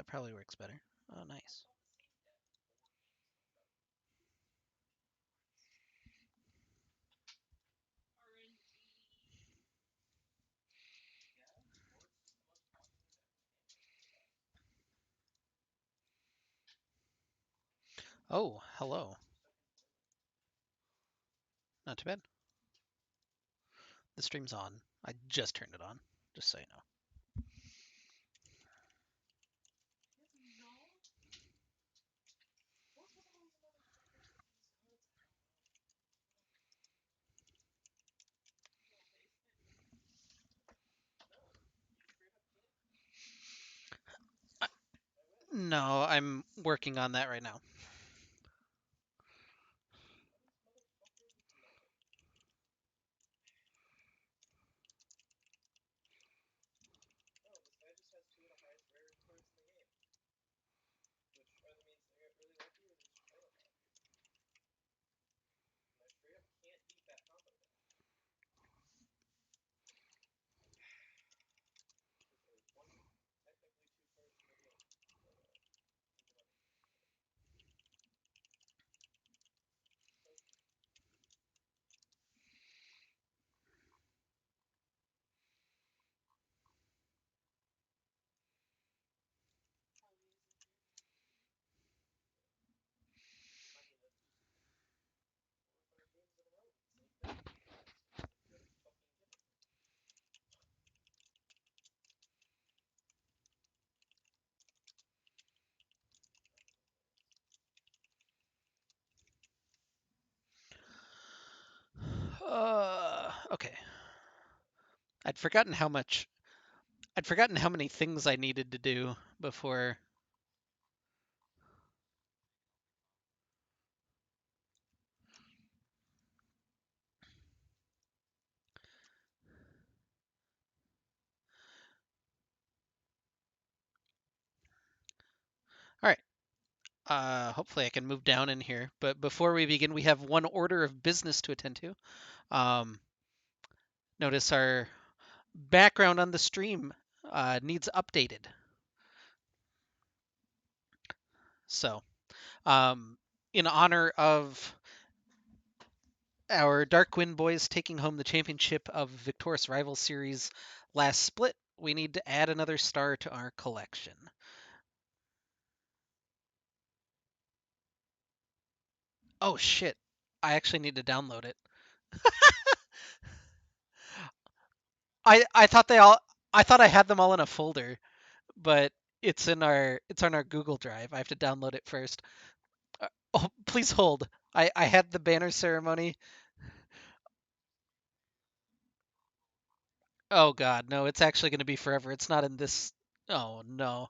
that probably works better. Oh, nice. Oh, hello. Not too bad. The stream's on. I just turned it on, just so you know. No, I'm working on that right now. Okay. I'd forgotten how much. I'd forgotten how many things I needed to do before. All right. Hopefully I can move down in here. But before we begin, we have one order of business to attend to. Um, Notice our background on the stream needs updated. So, um, in honor of our Darkwind boys taking home the championship of Victorious Rival Series last split, we need to add another star to our collection. Oh shit. I actually need to download it. I thought I thought I had them all in a folder, but it's on our Google Drive. I have to download it first. Oh, please hold. I had the banner ceremony. Oh god, no, it's actually going to be forever. It's not in this. Oh no.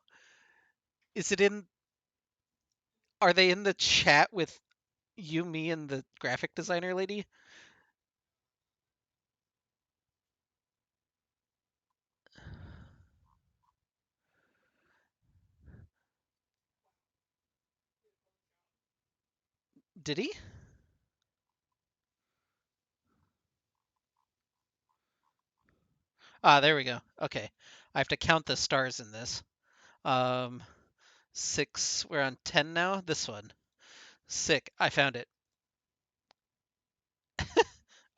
Is it in Are they in the chat with you, me, and the graphic designer lady? Did he? Ah, there we go. Okay. I have to count the stars in this. Um, 6. We're on 10 now. This one. Sick. I found it.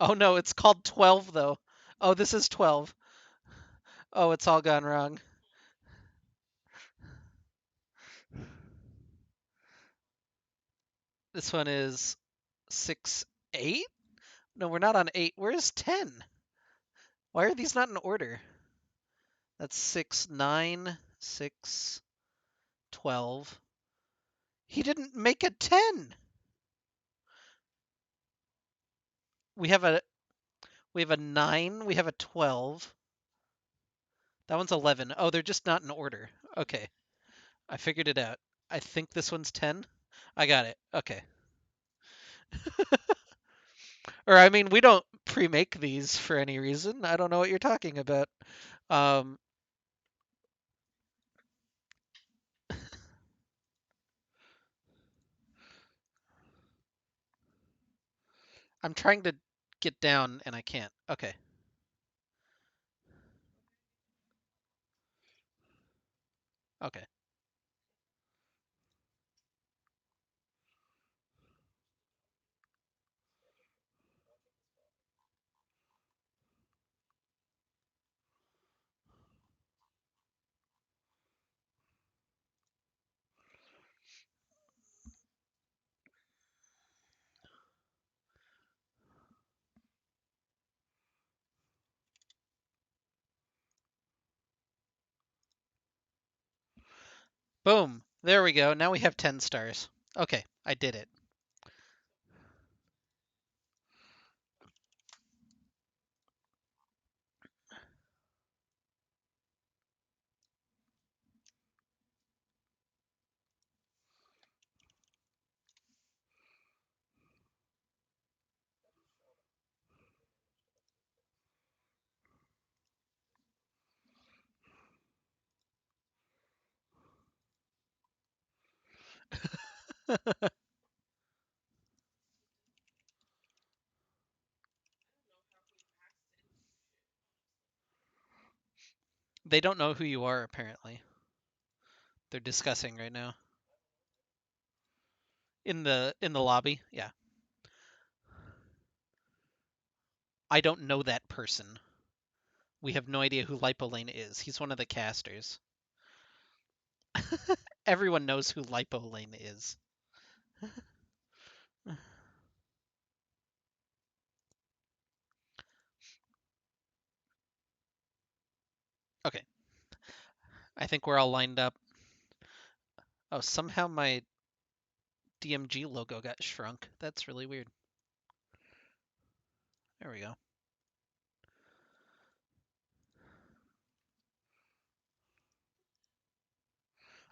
Oh no, it's called 12 though. Oh, this is 12. Oh, it's all gone wrong. This one is 6, 8? No, we're not on 8. Where's 10? Why are these not in order? That's 6, 9, 6, 12. He didn't make a 10. We have a we have a 9, we have a 12. That one's 11. Oh, they're just not in order. Okay. I figured it out. I think this one's 10. I got it. Okay. Or I mean, we don't pre-make these for any reason. I don't know what you're talking about. Um, I'm trying to get down and I can't. Okay. Okay. Boom. There we go. Now we have 10 stars. Okay, I did it. They don't know who you are, apparently. They're discussing right now. In the lobby, yeah. I don't know that person. We have no idea who Lipolane is. He's one of the casters. Everyone knows who Lipolane is. Okay. I think we're all lined up. Oh, somehow my DMG logo got shrunk. That's really weird. There we go.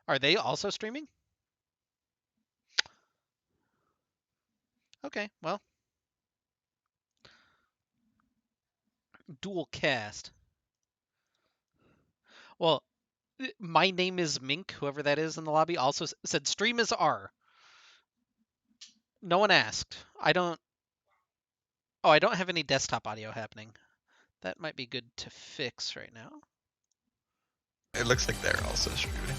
Are they also streaming? Okay, well. Dual cast. Well, my name is Mink, whoever that is in the lobby, also said stream is R. No one asked. I don't have any desktop audio happening. That might be good to fix right now. It looks like they're also streaming.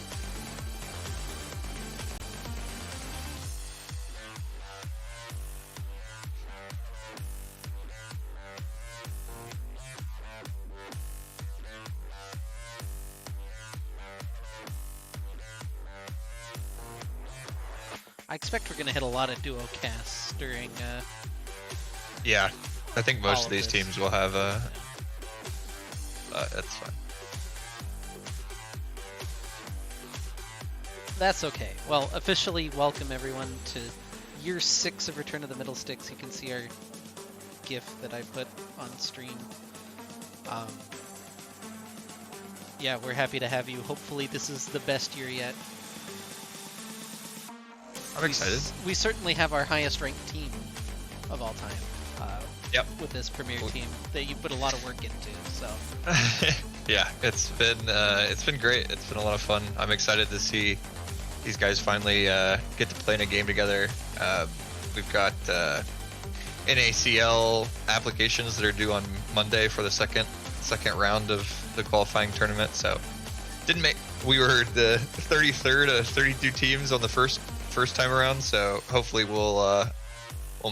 I expect we're gonna hit a lot of duo casts during Yeah, I think most all of these this. teams will have that's fine. That's okay. Well, officially welcome everyone to year 6 of Return of the Middle Sticks. You can see our GIF that I put on stream. Yeah, we're happy to have you. Hopefully this is the best year yet. I'm excited. We certainly have our highest ranked team of all time. Yep. With this premier team that you put a lot of work into. So. Yeah, it's been great. It's been a lot of fun. I'm excited to see these guys finally get to play in a game together. We've got NACL applications that are due on Monday for the second round of the qualifying tournament. So we were the 33rd of 32 teams on the first time around. So hopefully we'll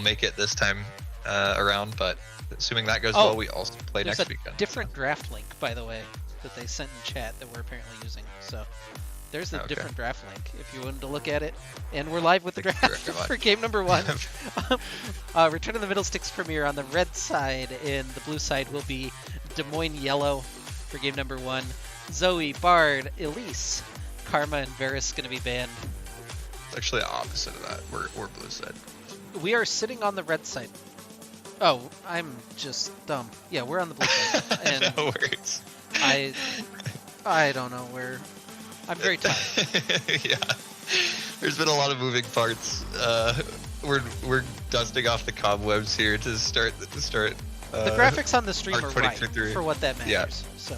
make it this time around. But assuming that goes well, we also play next weekend. There's a different draft link, by the way, that they sent in chat that we're apparently using. So there's a different draft link if you wanted to look at it. And we're live with the draft for game number 1. Return of the Middle Sticks premiere on the red side, and the blue side will be Des Moines Yellow for game number 1. Zoe, Bard, Elise, Karma, and Varus going to be banned. It's actually the opposite of that. We're blue side. We are sitting on the red side. Oh, I'm just dumb. Yeah, we're on the blue side. And no worries. I don't know where. I'm very tired. Yeah, there's been a lot of moving parts. We're dusting off the cobwebs here to start. The graphics on the stream are right for what that matters. Yeah. So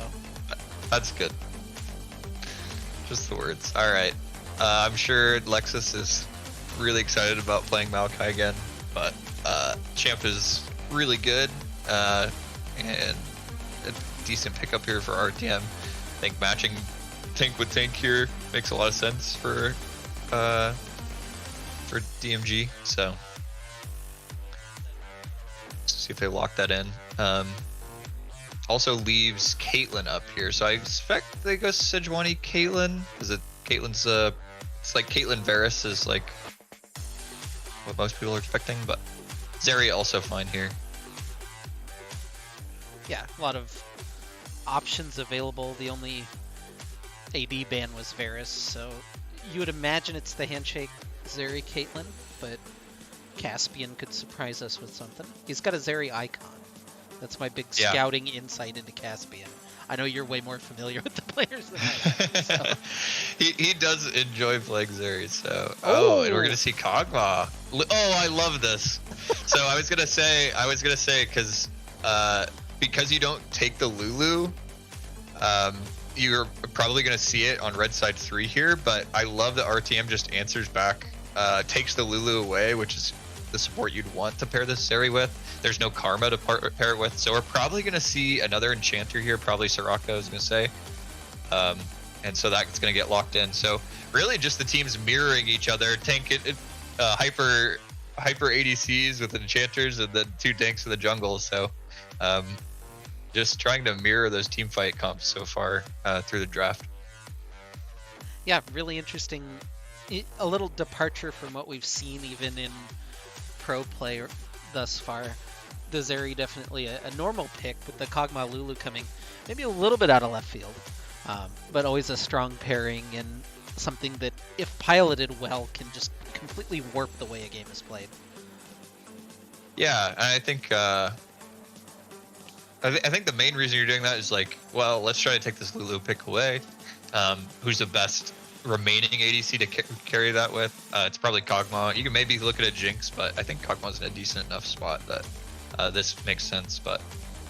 that's good. Just the words. All right. I'm sure Lexus is really excited about playing Maokai again, but Champ is really good and a decent pickup here for RTM. I think matching tank with tank here makes a lot of sense for DMG. So let's see if they lock that in. Also leaves Caitlyn up here, so I expect they go Sejuani Caitlyn. Is it Caitlyn's? It's like Caitlyn Varus is like what most people are expecting, but Zeri also fine here. Yeah, a lot of options available. The only AD ban was Varus, so You would imagine it's the handshake Zeri Caitlyn, but Caspian could surprise us with something. He's got a Zeri icon. That's my big Yeah. scouting insight into Caspian. I know you're way more familiar with the players than I am. So. he does enjoy playing Zeri, so and we're gonna Oh. see Kog'Maw. Oh, I love this. So I was gonna say because you don't take the Lulu, you're probably gonna see it on red side 3 here. But I love that RTM just answers back, takes the Lulu away, which is the support you'd want to pair this Zeri with. There's no Karma to pair it with, so we're probably gonna see another Enchanter here, probably Soraka, I was gonna say. And so that's going to get locked in. So really just the teams mirroring each other, hyper ADCs with enchanters and then 2 tanks in the jungle. So just trying to mirror those team fight comps so far through the draft. Yeah, really interesting. A little departure from what we've seen even in pro play thus far. The Zeri definitely a normal pick, with the Kog'Maw Lulu coming maybe a little bit out of left field. But always a strong pairing and something that, if piloted well, can just completely warp the way a game is played. Yeah, I think I think the main reason you're doing that is like, well, let's try to take this Lulu pick away. Who's the best remaining ADC to carry that with? It's probably Kog'Maw. You can maybe look at a Jinx, but I think Kog'Maw's in a decent enough spot that this makes sense. But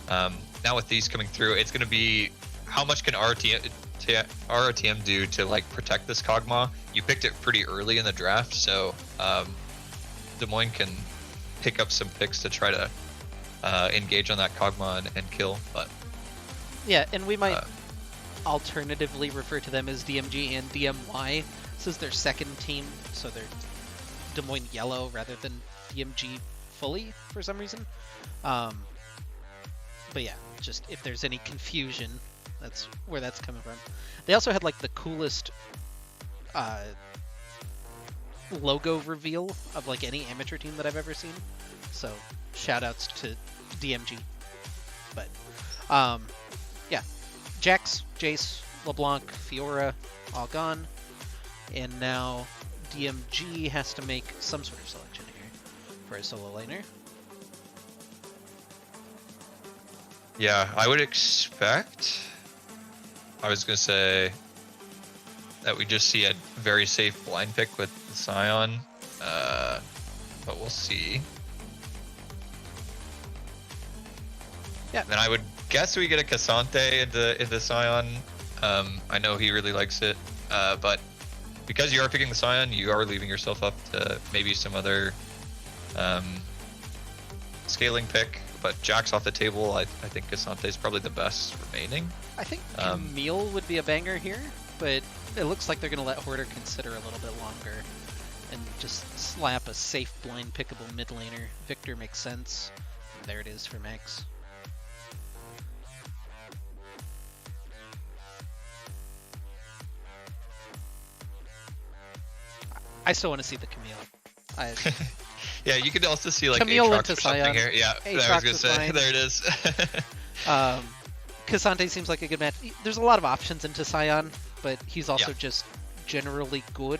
now with these coming through, it's going to be how much can RTM do to like protect this Kog'Maw? You picked it pretty early in the draft, so Des Moines can pick up some picks to try to engage on that Kog'Maw and kill. But yeah, and we might alternatively refer to them as DMG and DMY. This is their second team, so they're Des Moines Yellow rather than DMG fully for some reason. But yeah, just if there's any confusion, that's where that's coming from. They also had like the coolest logo reveal of like any amateur team that I've ever seen. So shout outs to DMG. But yeah, Jax, Jace, LeBlanc, Fiora, all gone. And now DMG has to make some sort of selection here for a solo laner. yeah, I would expect. I was gonna say that we just see a very safe blind pick with the Scion, but we'll see. Yeah. Then I would guess we get a Cassante into Scion. I know he really likes it, but because you are picking the Scion, you are leaving yourself up to maybe some other scaling pick. But Jack's off the table. I think Cassante is probably the best remaining. I think Camille would be a banger here, but it looks like they're going to let Hoarder consider a little bit longer and just slap a safe blind pickable mid laner. Victor makes sense. And there it is for Max. I still want to see the Camille. Yeah, you could also see like Camille Aatrox into or something Scion. here. Yeah, I was Aatrox gonna is say fine. there it is. Cassante seems like a good match. There's a lot of options into Scion, but he's also just generally good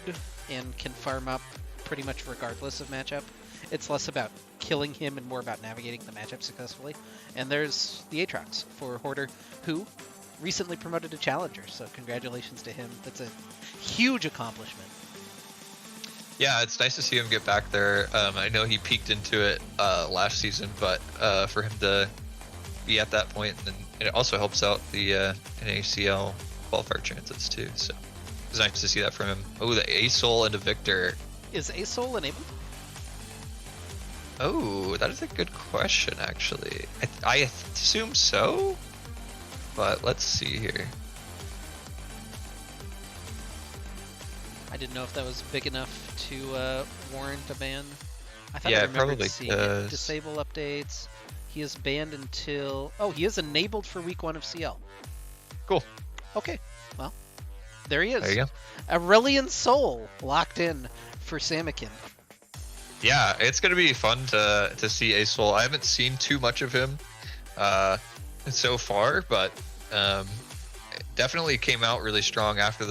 and can farm up pretty much regardless of matchup. It's less about killing him and more about navigating the matchup successfully. And there's the Aatrox for Hoarder, who recently promoted to Challenger, so congratulations to him. That's a huge accomplishment. Yeah, it's nice to see him get back there. I know he peaked into it last season, but for him to be at that point, and it also helps out the NACL qualifier chances too. So it's nice to see that from him. Oh, the A-Soul into Victor. Is A-Soul enabled? Oh, that is a good question, actually. I assume so, but let's see here. I didn't know if that was big enough to warrant a ban. I thought Yeah, I it remembered probably seeing does. it. Disable updates. He is banned until... Oh, he is enabled for week 1 of CL. Cool. Okay, well, there he is. There you go. Aurelian Soul locked in for Samakin. Yeah, it's gonna be fun to see A-Soul. I haven't seen too much of him so far, but definitely came out really strong after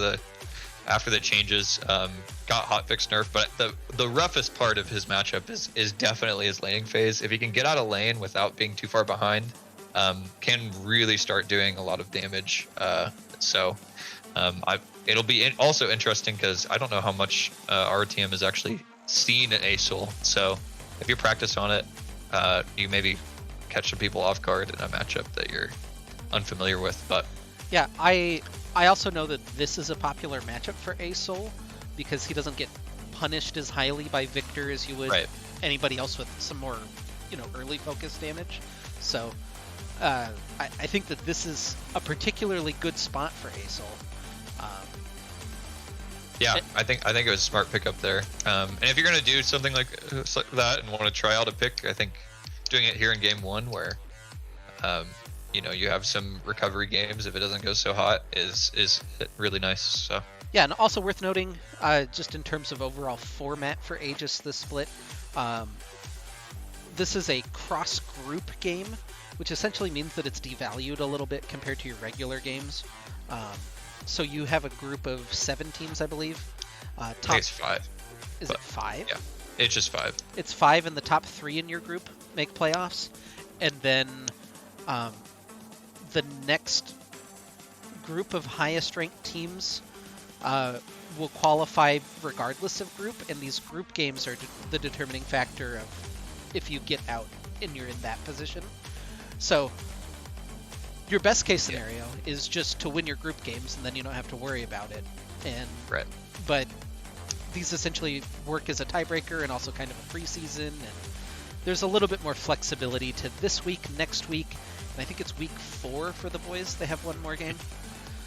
after the changes, got hotfix nerf. But the roughest part of his matchup is definitely his laning phase. If he can get out of lane without being too far behind, can really start doing a lot of damage. It'll be also interesting because I don't know how much RTM has actually seen an ASOL. So if you practice on it, you maybe catch some people off guard in a matchup that you're unfamiliar with. But yeah, I also know that this is a popular matchup for ASOL because he doesn't get punished as highly by Victor as you would anybody else with some more, early focus damage. So I think that this is a particularly good spot for ASOL. I think it was a smart pickup there. And if you're gonna do something like that and want to try out a pick, I think doing it here in game 1, where you have some recovery games if it doesn't go so hot, is really nice. So yeah, and also worth noting, just in terms of overall format for Aegis this split, this is a cross-group game, which essentially means that it's devalued a little bit compared to your regular games. So you have a group of 7 teams, I believe. I think it's 5. Is it 5? Yeah, it's just 5. It's 5, and the top 3 in your group make playoffs, and then the next group of highest ranked teams will qualify regardless of group, and these group games are the determining factor of if you get out and you're in that position. So your best case scenario is just to win your group games, and then you don't have to worry about it. And but these essentially work as a tiebreaker and also kind of a preseason, and there's a little bit more flexibility to this week, next week, and I think it's week 4 for the boys. They have one more game.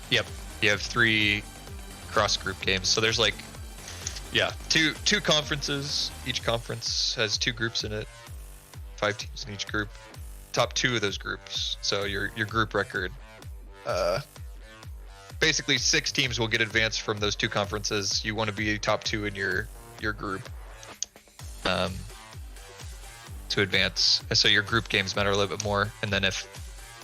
Yep, you have 3 cross-group games. So there's two conferences. Each conference has 2 groups in it. 5 teams in each group. Top 2 of those groups. So your group record. Basically 6 teams will get advanced from those 2 conferences. You want to be top 2 in your group. To advance. So your group games matter a little bit more. And then if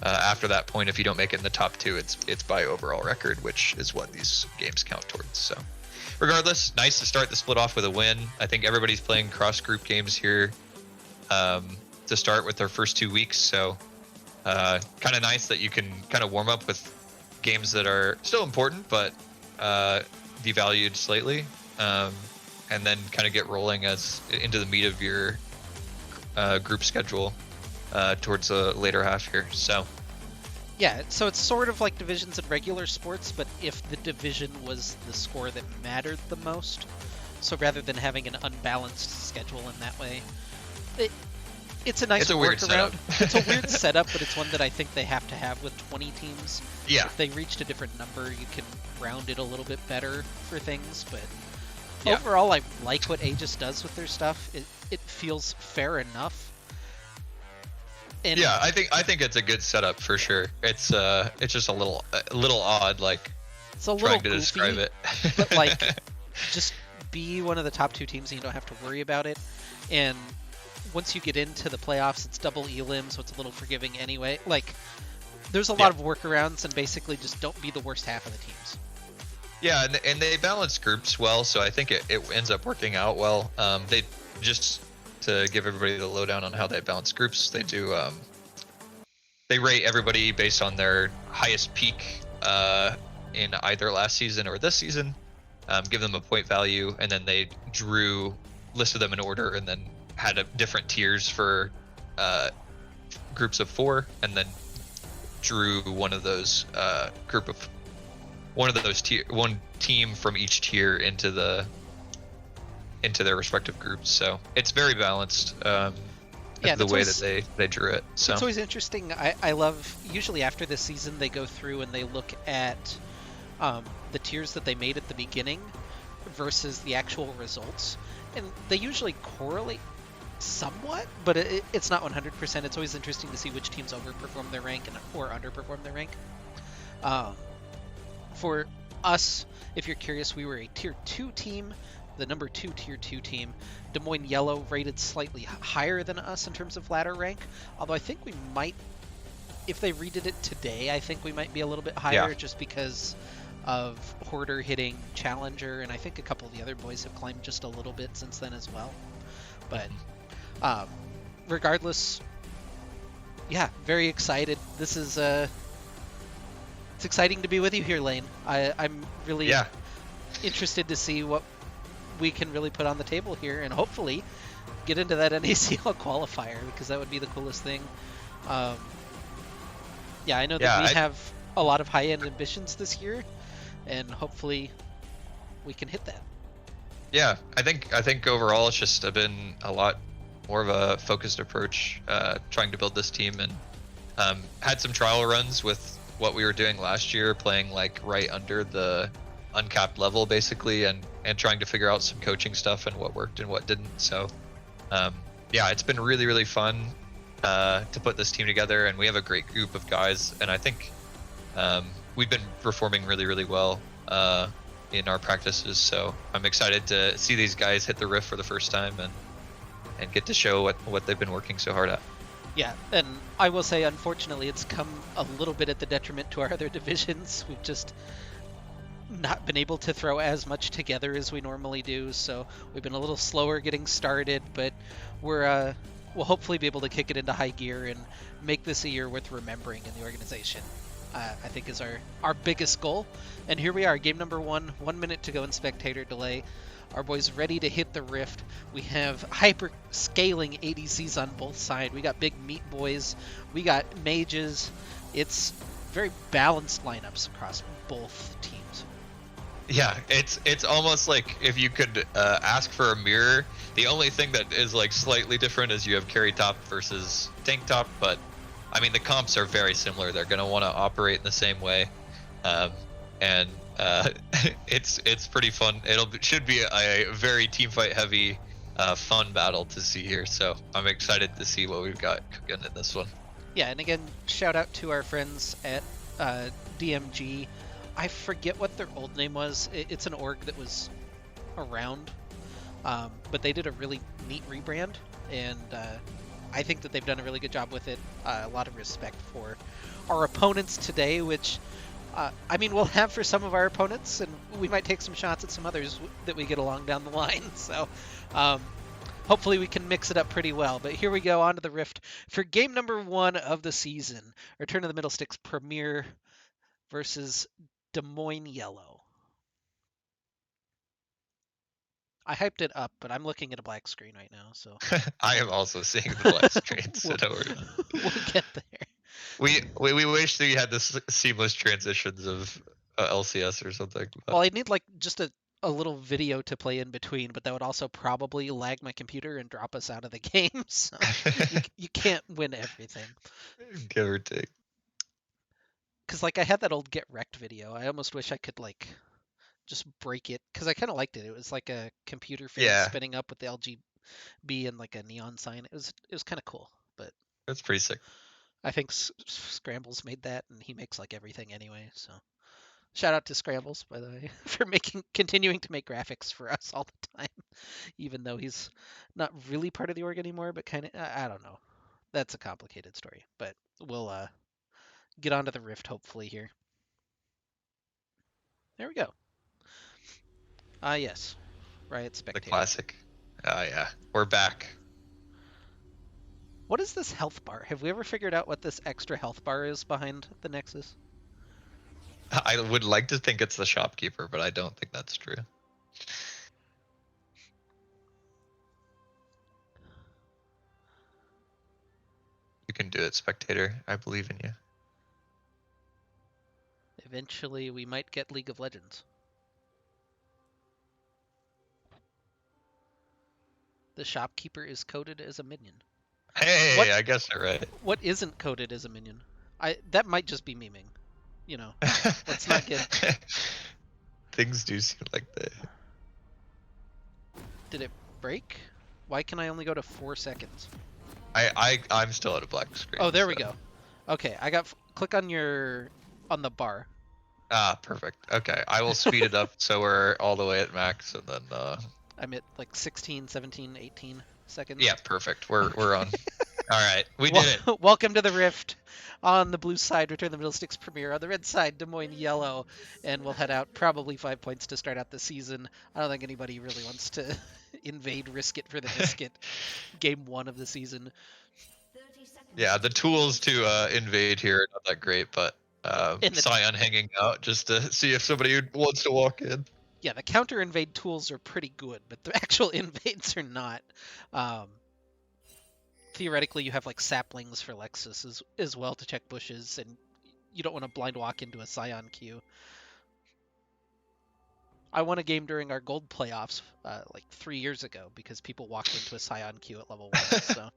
after that point, if you don't make it in the top 2, it's by overall record, which is what these games count towards. So regardless, nice to start the split off with a win. I think everybody's playing cross group games here to start with their first 2 weeks. So kind of nice that you can kind of warm up with games that are still important, but devalued slightly, and then kind of get rolling as into the meat of your group schedule towards the later half here. So yeah, so it's sort of like divisions in regular sports, but if the division was the score that mattered the most. So rather than having an unbalanced schedule in that way, it's a nice workaround. It's a weird setup, but it's one that I think they have to have with 20 teams. Yeah. If they reached a different number, you can round it a little bit better for things, but overall, I like what Aegis does with their stuff. It feels fair enough. And yeah, I think it's a good setup for sure. It's just a little odd, like it's a trying little to goofy, describe it. But like, just be one of the top 2 teams and you don't have to worry about it. And once you get into the playoffs, it's double elim, so it's a little forgiving anyway. Like, there's a lot of workarounds, and basically just don't be the worst half of the teams. Yeah, and they balance groups well, so I think it ends up working out well. They just to give everybody the lowdown on how they balance groups, they do they rate everybody based on their highest peak in either last season or this season, give them a point value, and then they listed them in order, and then had different tiers for groups of 4, and then drew one of those one team from each tier into their respective groups. So it's very balanced. The way that they drew it. So it's always interesting. I love, usually after this season they go through and they look at the tiers that they made at the beginning versus the actual results, and they usually correlate somewhat, but it's not 100%. It's always interesting to see which teams overperform their rank or underperform their rank. For us, if you're curious, we were a tier 2 team, the number 2 tier 2 team. Des Moines Yellow rated slightly higher than us in terms of ladder rank, although I think we might, if they redid it today, I think we might be a little bit higher, just because of Hoarder hitting Challenger, and I think a couple of the other boys have climbed just a little bit since then as well. But um, regardless, yeah, very excited. This is it's exciting to be with you here, Lane. I'm really Yeah, interested to see what we can really put on the table here, and hopefully get into that NACL qualifier, because that would be the coolest thing. Um, yeah, I know that yeah, we have a lot of high-end ambitions this year, and hopefully we can hit that. yeah. I think overall it's just been a lot more of a focused approach, trying to build this team, and had some trial runs with what we were doing last year, playing like right under the uncapped level basically, and trying to figure out some coaching stuff and what worked and what didn't. So um, yeah, it's been really really fun to put this team together, and we have a great group of guys, and I think we've been performing really really well in our practices. So I'm excited to see these guys hit the rift for the first time, and get to show what they've been working so hard at. Yeah, and I will say, unfortunately, it's come a little bit at the detriment to our other divisions. We've just not been able to throw as much together as we normally do, so we've been a little slower getting started, but we'll hopefully be able to kick it into high gear and make this a year worth remembering in the organization. I think is our biggest goal. And here we are, game number 1, 1 minute to go in spectator delay. Our boys ready to hit the rift. We have hyper scaling ADCs on both sides. We got big meat boys. We got mages. It's very balanced lineups across both teams. Yeah, it's almost like if you could ask for a mirror. The only thing that is like slightly different is you have carry top versus tank top, but I mean the comps are very similar. They're gonna want to operate in the same way, and it's pretty fun. Should be a very team fight heavy, fun battle to see here. So I'm excited to see what we've got cooking in this one. Yeah, and again, shout out to our friends at DMG. I forget what their old name was. It's an org that was around, but they did a really neat rebrand, and I think that they've done a really good job with it. A lot of respect for our opponents today, which I mean, we'll have for some of our opponents, and we might take some shots at some others that we get along down the line. So hopefully we can mix it up pretty well. But here we go, on to the Rift for game number 1 of the season. Return to the Middle Sticks Premier versus Des Moines Yellow. I hyped it up, but I'm looking at a black screen right now, so I am also seeing the black screen, so we'll, don't worry about it. we'll get there. We wish that we had this seamless transitions of LCS or something. But... Well, I need like just a little video to play in between, but that would also probably lag my computer and drop us out of the game. So you can't win everything. Give or take. Because like I had that old get wrecked video. I almost wish I could like just break it, because I kind of liked it. It was like a computer face Yeah, spinning up with the LGB and like a neon sign. It was kind of cool, but that's pretty sick. I think Scrambles made that, and he makes like everything anyway. So shout out to Scrambles, by the way, for continuing to make graphics for us all the time, even though he's not really part of the org anymore. But kind of, I don't know. That's a complicated story, but we'll get onto the Rift hopefully here. There we go. Yes, Riot The Spectator. classic. Oh yeah, we're back. What is this health bar? Have we ever figured out what this extra health bar is behind the Nexus? I would like to think it's the shopkeeper, but I don't think that's true. You can do it, spectator. I believe in you. Eventually, we might get League of Legends. The shopkeeper is coded as a minion. Hey, What? I guess you're right. What isn't coded as a minion? That might just be memeing. You know, let's not get. Things do seem like they. Did it break? Why can I only go to 4 seconds? I'm still at a black screen. Oh, there we go. Okay, I got. Click on the bar. Ah, perfect. Okay, I will speed it up so we're all the way at max, and then I'm at like 16, 17, 18 seconds. yeah, perfect. We're on. All right, we did it. Welcome to the Rift. On the blue side, Return the Middlesticks Premier. On the red side, Des Moines Yellow. And we'll head out probably 5 points to start out the season. I don't think anybody really wants to invade Risk It for the Biscuit game 1 of the season. Yeah, the tools to invade here are not that great, but Scion hanging out just to see if somebody wants to walk in. Yeah, the counter invade tools are pretty good, but the actual invades are not. Theoretically, you have like saplings for Lexus as well to check bushes, and you don't want to blind walk into a Scion queue. I won a game during our gold playoffs like 3 years ago because people walked into a Scion queue at level 1. So.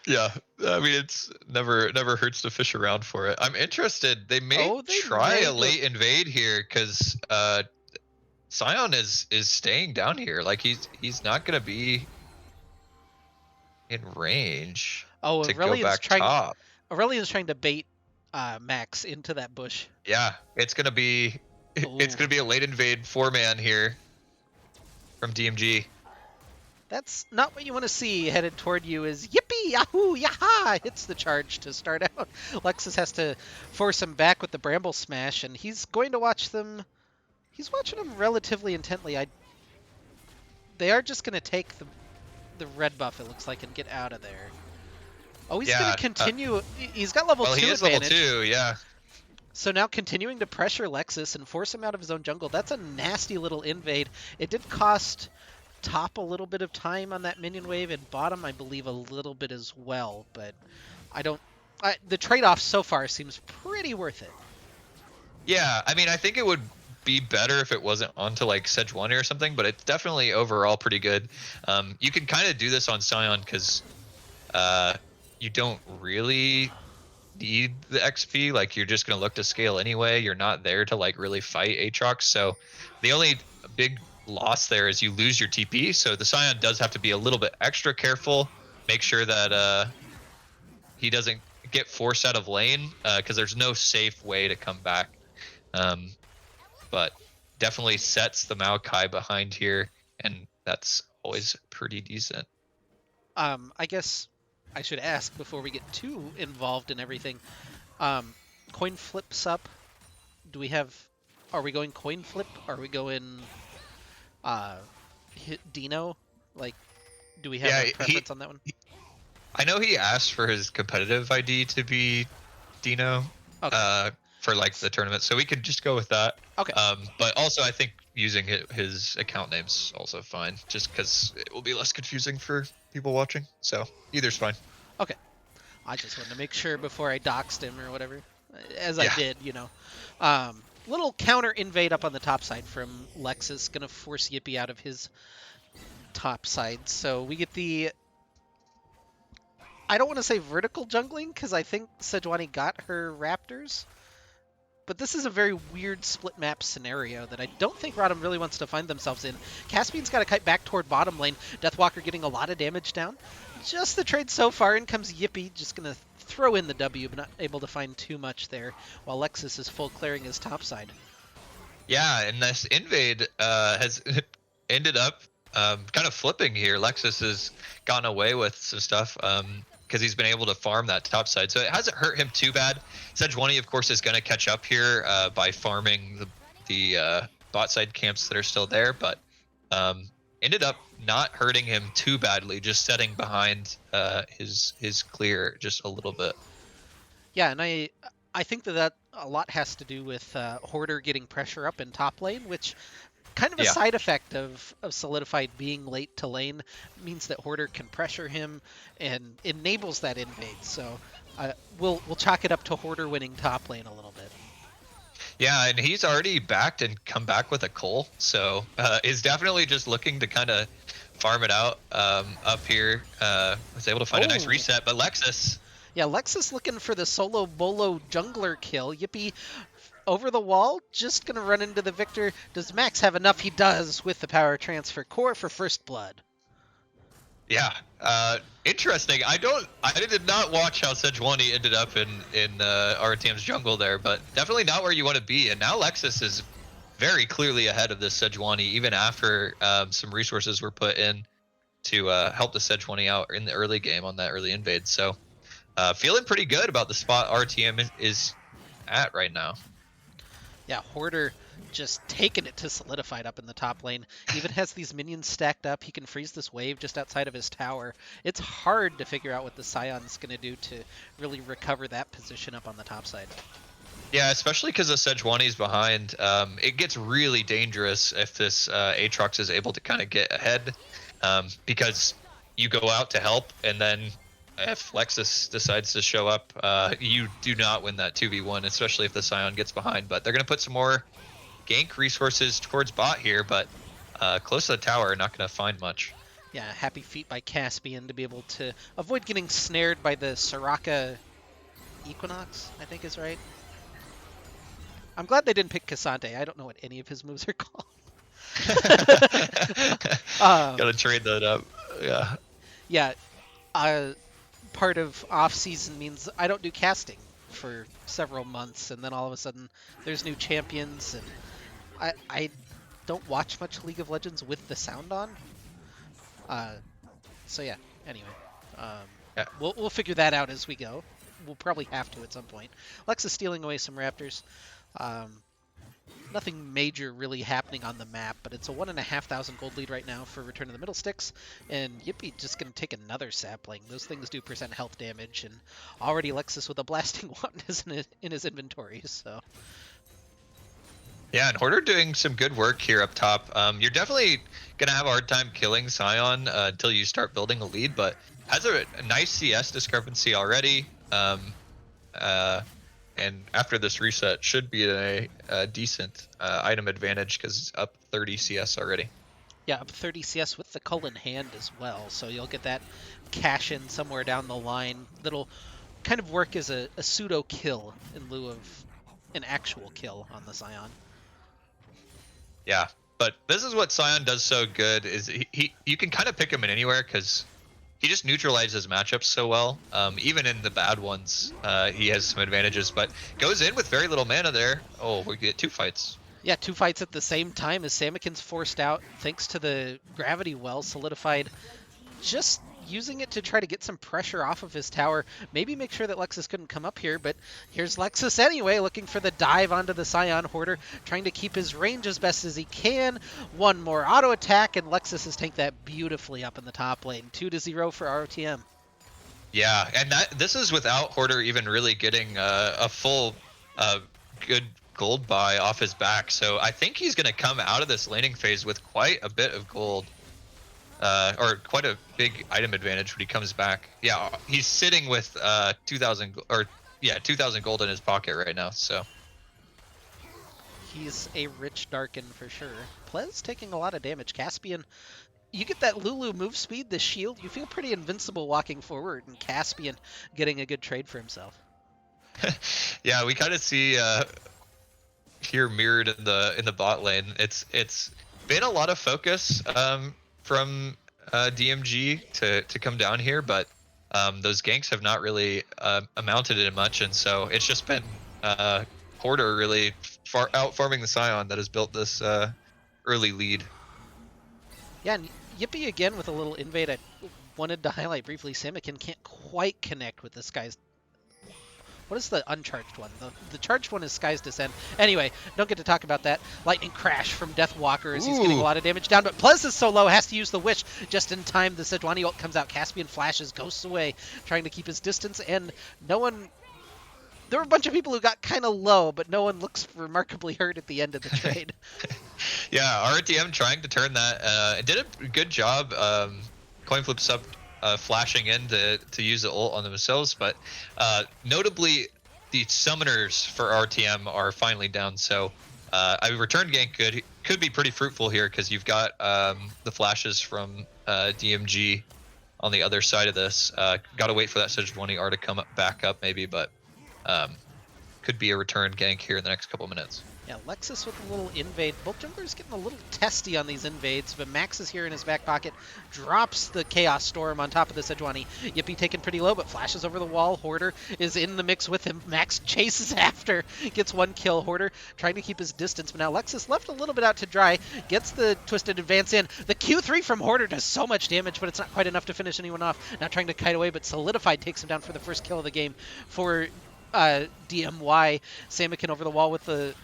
Yeah, I mean it's never hurts to fish around for it. I'm interested. They may try a late invade here because Scion is staying down here. Like he's not gonna be in range to go back top. Aurelian's trying to bait Max into that bush. Yeah, it's gonna be a late invade 4-man here from DMG. That's not what you want to see headed toward you is yippee, yahoo, yaha, hits the charge to start out. Lexus has to force him back with the Bramble Smash, and he's going to watch them. He's watching them relatively intently. They are just going to take the red buff, it looks like, and get out of there. Oh, he's going to continue. He's got level 2 advantage. Well, he is level 2, yeah. So now continuing to pressure Lexus and force him out of his own jungle. That's a nasty little invade. It did cost top a little bit of time on that minion wave, and bottom I believe a little bit as well, but the trade-off so far seems pretty worth it. Yeah, I mean I think it would be better if it wasn't onto like Sejuani or something, but it's definitely overall pretty good. You can kind of do this on Scion because you don't really need the XP. Like you're just gonna look to scale anyway. You're not there to like really fight Aatrox, so the only big loss there is you lose your TP, so the Scion does have to be a little bit extra careful, make sure that he doesn't get forced out of lane, because there's no safe way to come back. But definitely sets the Maokai behind here, and that's always pretty decent. I guess I should ask before we get too involved in everything. Coin flips up. Are we going coin flip? Are we going Dino? Like, do we have a preference on that one? I know he asked for his competitive ID to be Dino. Okay. For like the tournament, so we could just go with that. Okay. But also I think using his account name's also fine, just because it will be less confusing for people watching. So either's fine. Okay. I just wanted to make sure before I doxed him or whatever, as I did, you know. Little counter invade up on the top side from Lexus, gonna force Yippee out of his top side. So we get the, I don't want to say vertical jungling because I think Sejuani got her Raptors. But this is a very weird split map scenario that I don't think RotM really wants to find themselves in. Caspian's got to kite back toward bottom lane. Deathwalker getting a lot of damage down. Just the trade so far. In comes Yippee, just going to throw in the W, but not able to find too much there, while Lexus is full clearing his top side. Yeah, and this invade has ended up kind of flipping here. Lexus has gone away with some stuff. Because he's been able to farm that top side. So it hasn't hurt him too bad. Sejuani, of course, is going to catch up here by farming the bot side camps that are still there, but ended up not hurting him too badly, just setting behind his clear just a little bit. Yeah, and I think that a lot has to do with Hoarder getting pressure up in top lane, which kind of a side effect of Solidified being late to lane means that Hoarder can pressure him and enables that invade. So we'll chalk it up to Hoarder winning top lane a little bit. Yeah, and he's already backed and come back with a Cole, so is definitely just looking to kind of farm it out up here. Was able to find a nice reset, but Lexus. Yeah, Lexus looking for the solo bolo jungler kill. Yippee. Over the wall, just going to run into the Victor. Does Max have enough? He does with the power transfer core for first blood. Yeah, interesting. I did not watch how Sejuani ended up in RTM's jungle there, but definitely not where you want to be. And now Lexus is very clearly ahead of this Sejuani, even after some resources were put in. to help the Sejuani out in the early game on that early invade. So feeling pretty good about the spot RTM is at right now. Yeah, Hoarder just taking it to Solidified up in the top lane. Even has these minions stacked up. He can freeze this wave just outside of his tower. It's hard to figure out what the Scion's going to do to really recover that position up on the top side. Yeah, especially because the Sejuani's behind. It gets really dangerous if this Aatrox is able to kind of get ahead, because you go out to help, and then if Lexus decides to show up, you do not win that 2v1, especially if the Scion gets behind. But they're going to put some more gank resources towards bot here, but close to the tower, not going to find much. Yeah, happy feat by Caspian to be able to avoid getting snared by the Soraka Equinox, I think is right. I'm glad they didn't pick Cassante. I don't know what any of his moves are called. Gotta trade that up. Yeah. Yeah, part of off season means I don't do casting for several months, and then all of a sudden there's new champions, and I don't watch much League of Legends with the sound on. So yeah. Anyway, Yeah. we'll figure that out as we go. We'll probably have to at some point. Lex is stealing away some Raptors. Nothing major really happening on the map, but it's a 1,500 gold lead right now for Return to the Middle Sticks, and Yippee just going to take another sapling. Those things do % health damage, and already Lexus with a Blasting Wand is in his inventory, so... Yeah, and Hoarder doing some good work here up top. You're definitely going to have a hard time killing Scion until you start building a lead, but has a nice CS discrepancy already. And after this reset, should be a decent item advantage because it's up 30 CS already. Yeah, up 30 CS with the Cull in hand as well, so you'll get that cash in somewhere down the line that'll kind of work as a pseudo kill in lieu of an actual kill on the Scion. Yeah, but this is what Scion does so good is you can kind of pick him in anywhere because he just neutralizes matchups so well. Even in the bad ones, he has some advantages, but goes in with very little mana there. Oh, we get 2 fights. Yeah, 2 fights at the same time as Samikin's forced out thanks to the gravity well. Solidified just using it to try to get some pressure off of his tower. Maybe make sure that Lexus couldn't come up here, but here's Lexus anyway, looking for the dive onto the Scion Hoarder, trying to keep his range as best as he can. One more auto attack, and Lexus has tanked that beautifully up in the top lane. 2-0 for ROTM. Yeah, and this is without Hoarder even really getting a full good gold buy off his back. So I think he's going to come out of this laning phase with quite a bit of gold. Or quite a big item advantage when he comes back. Yeah, he's sitting with 2,000 gold in his pocket right now. So he's a rich Darkin for sure. Plez taking a lot of damage. Caspian, you get that Lulu move speed, the shield, you feel pretty invincible walking forward, and Caspian getting a good trade for himself. yeah, we kind of see here mirrored in the bot lane. It's been a lot of focus from DMG to come down here, but those ganks have not really amounted in much, and so it's just been Hoarder really out farming the Scion that has built this early lead. Yeah, and Yippee again with a little invade. I wanted to highlight briefly, Samikin can't quite connect with this guy's... What is the uncharged one? The charged one is Sky's Descent. Anyway, don't get to talk about that. Lightning Crash from Deathwalker as he's getting a lot of damage down, but Plez is so low, has to use the Wish just in time. The Sejuani ult comes out, Caspian flashes, ghosts away, trying to keep his distance, and no one... There were a bunch of people who got kind of low, but no one looks remarkably hurt at the end of the trade. Yeah, RTM trying to turn that. It did a good job. Coin flip sub flashing in to use the ult on themselves, but notably the summoners for RTM are finally down, so a return gank could be pretty fruitful here because you've got the flashes from DMG on the other side of this. Got to wait for that Sejuani R to come back up maybe, but could be a return gank here in the next couple minutes. Yeah, Lexus with a little invade. Both junglers getting a little testy on these invades, but Max is here in his back pocket. Drops the Chaos Storm on top of the Sejuani. Yippee taken pretty low, but flashes over the wall. Hoarder is in the mix with him. Max chases after. Gets one kill. Hoarder trying to keep his distance, but now Lexus left a little bit out to dry. Gets the Twisted Advance in. The Q3 from Hoarder does so much damage, but it's not quite enough to finish anyone off. Now trying to kite away, but Solidified takes him down for the first kill of the game for DMY. Samikin over the wall with the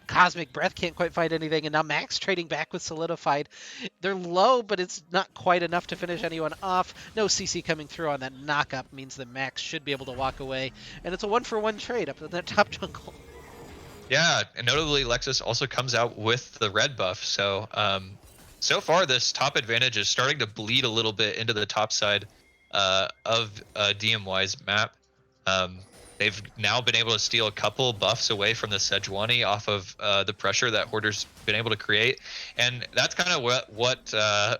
Cosmic Breath, can't quite find anything, and now Max trading back with Solidified. They're low, but it's not quite enough to finish anyone off. No CC coming through on that knock-up means that Max should be able to walk away, and it's a one-for-one trade up in that top jungle. Yeah, and notably, Lexus also comes out with the red buff, so so far this top advantage is starting to bleed a little bit into the top side of DMY's map. They've now been able to steal a couple buffs away from the Sejuani off of the pressure that Hoarder's been able to create, and that's kind of what the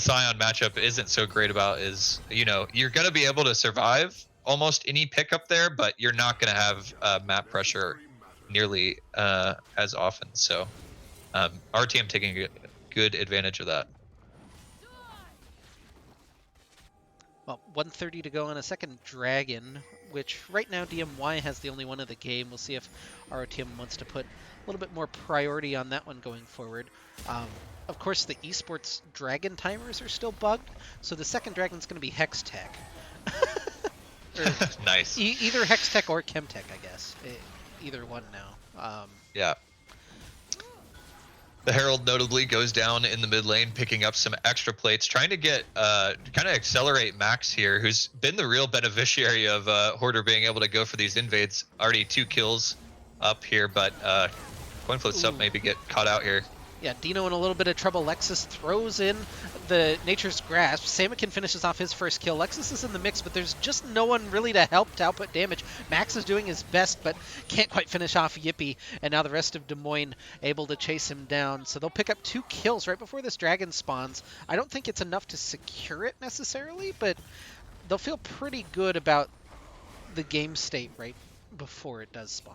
Scion matchup isn't so great about. Is, you know, you're going to be able to survive almost any pickup there, but you're not going to have map pressure nearly as often. So RTM taking a good advantage of that. Well, 130 to go on a second Dragon, which right now DMY has the only one of the game. We'll see if ROTM wants to put a little bit more priority on that one going forward. Of course, the esports Dragon timers are still bugged, so the second Dragon's going to be Hextech. Nice. Either Hextech or Chemtech, I guess. Either one now. Yeah. The Herald notably goes down in the mid lane, picking up some extra plates, trying to get kind of accelerate Max here, who's been the real beneficiary of Hoarder being able to go for these invades. Already 2 kills up here, but coin flips up, maybe get caught out here. Yeah, Dino in a little bit of trouble. Lexus throws in the Nature's Grasp. Samikin finishes off his first kill. Lexus is in the mix, but there's just no one really to help to output damage. Max is doing his best, but can't quite finish off Yippee. And now the rest of Des Moines able to chase him down. So they'll pick up 2 kills right before this dragon spawns. I don't think it's enough to secure it necessarily, but they'll feel pretty good about the game state right before it does spawn.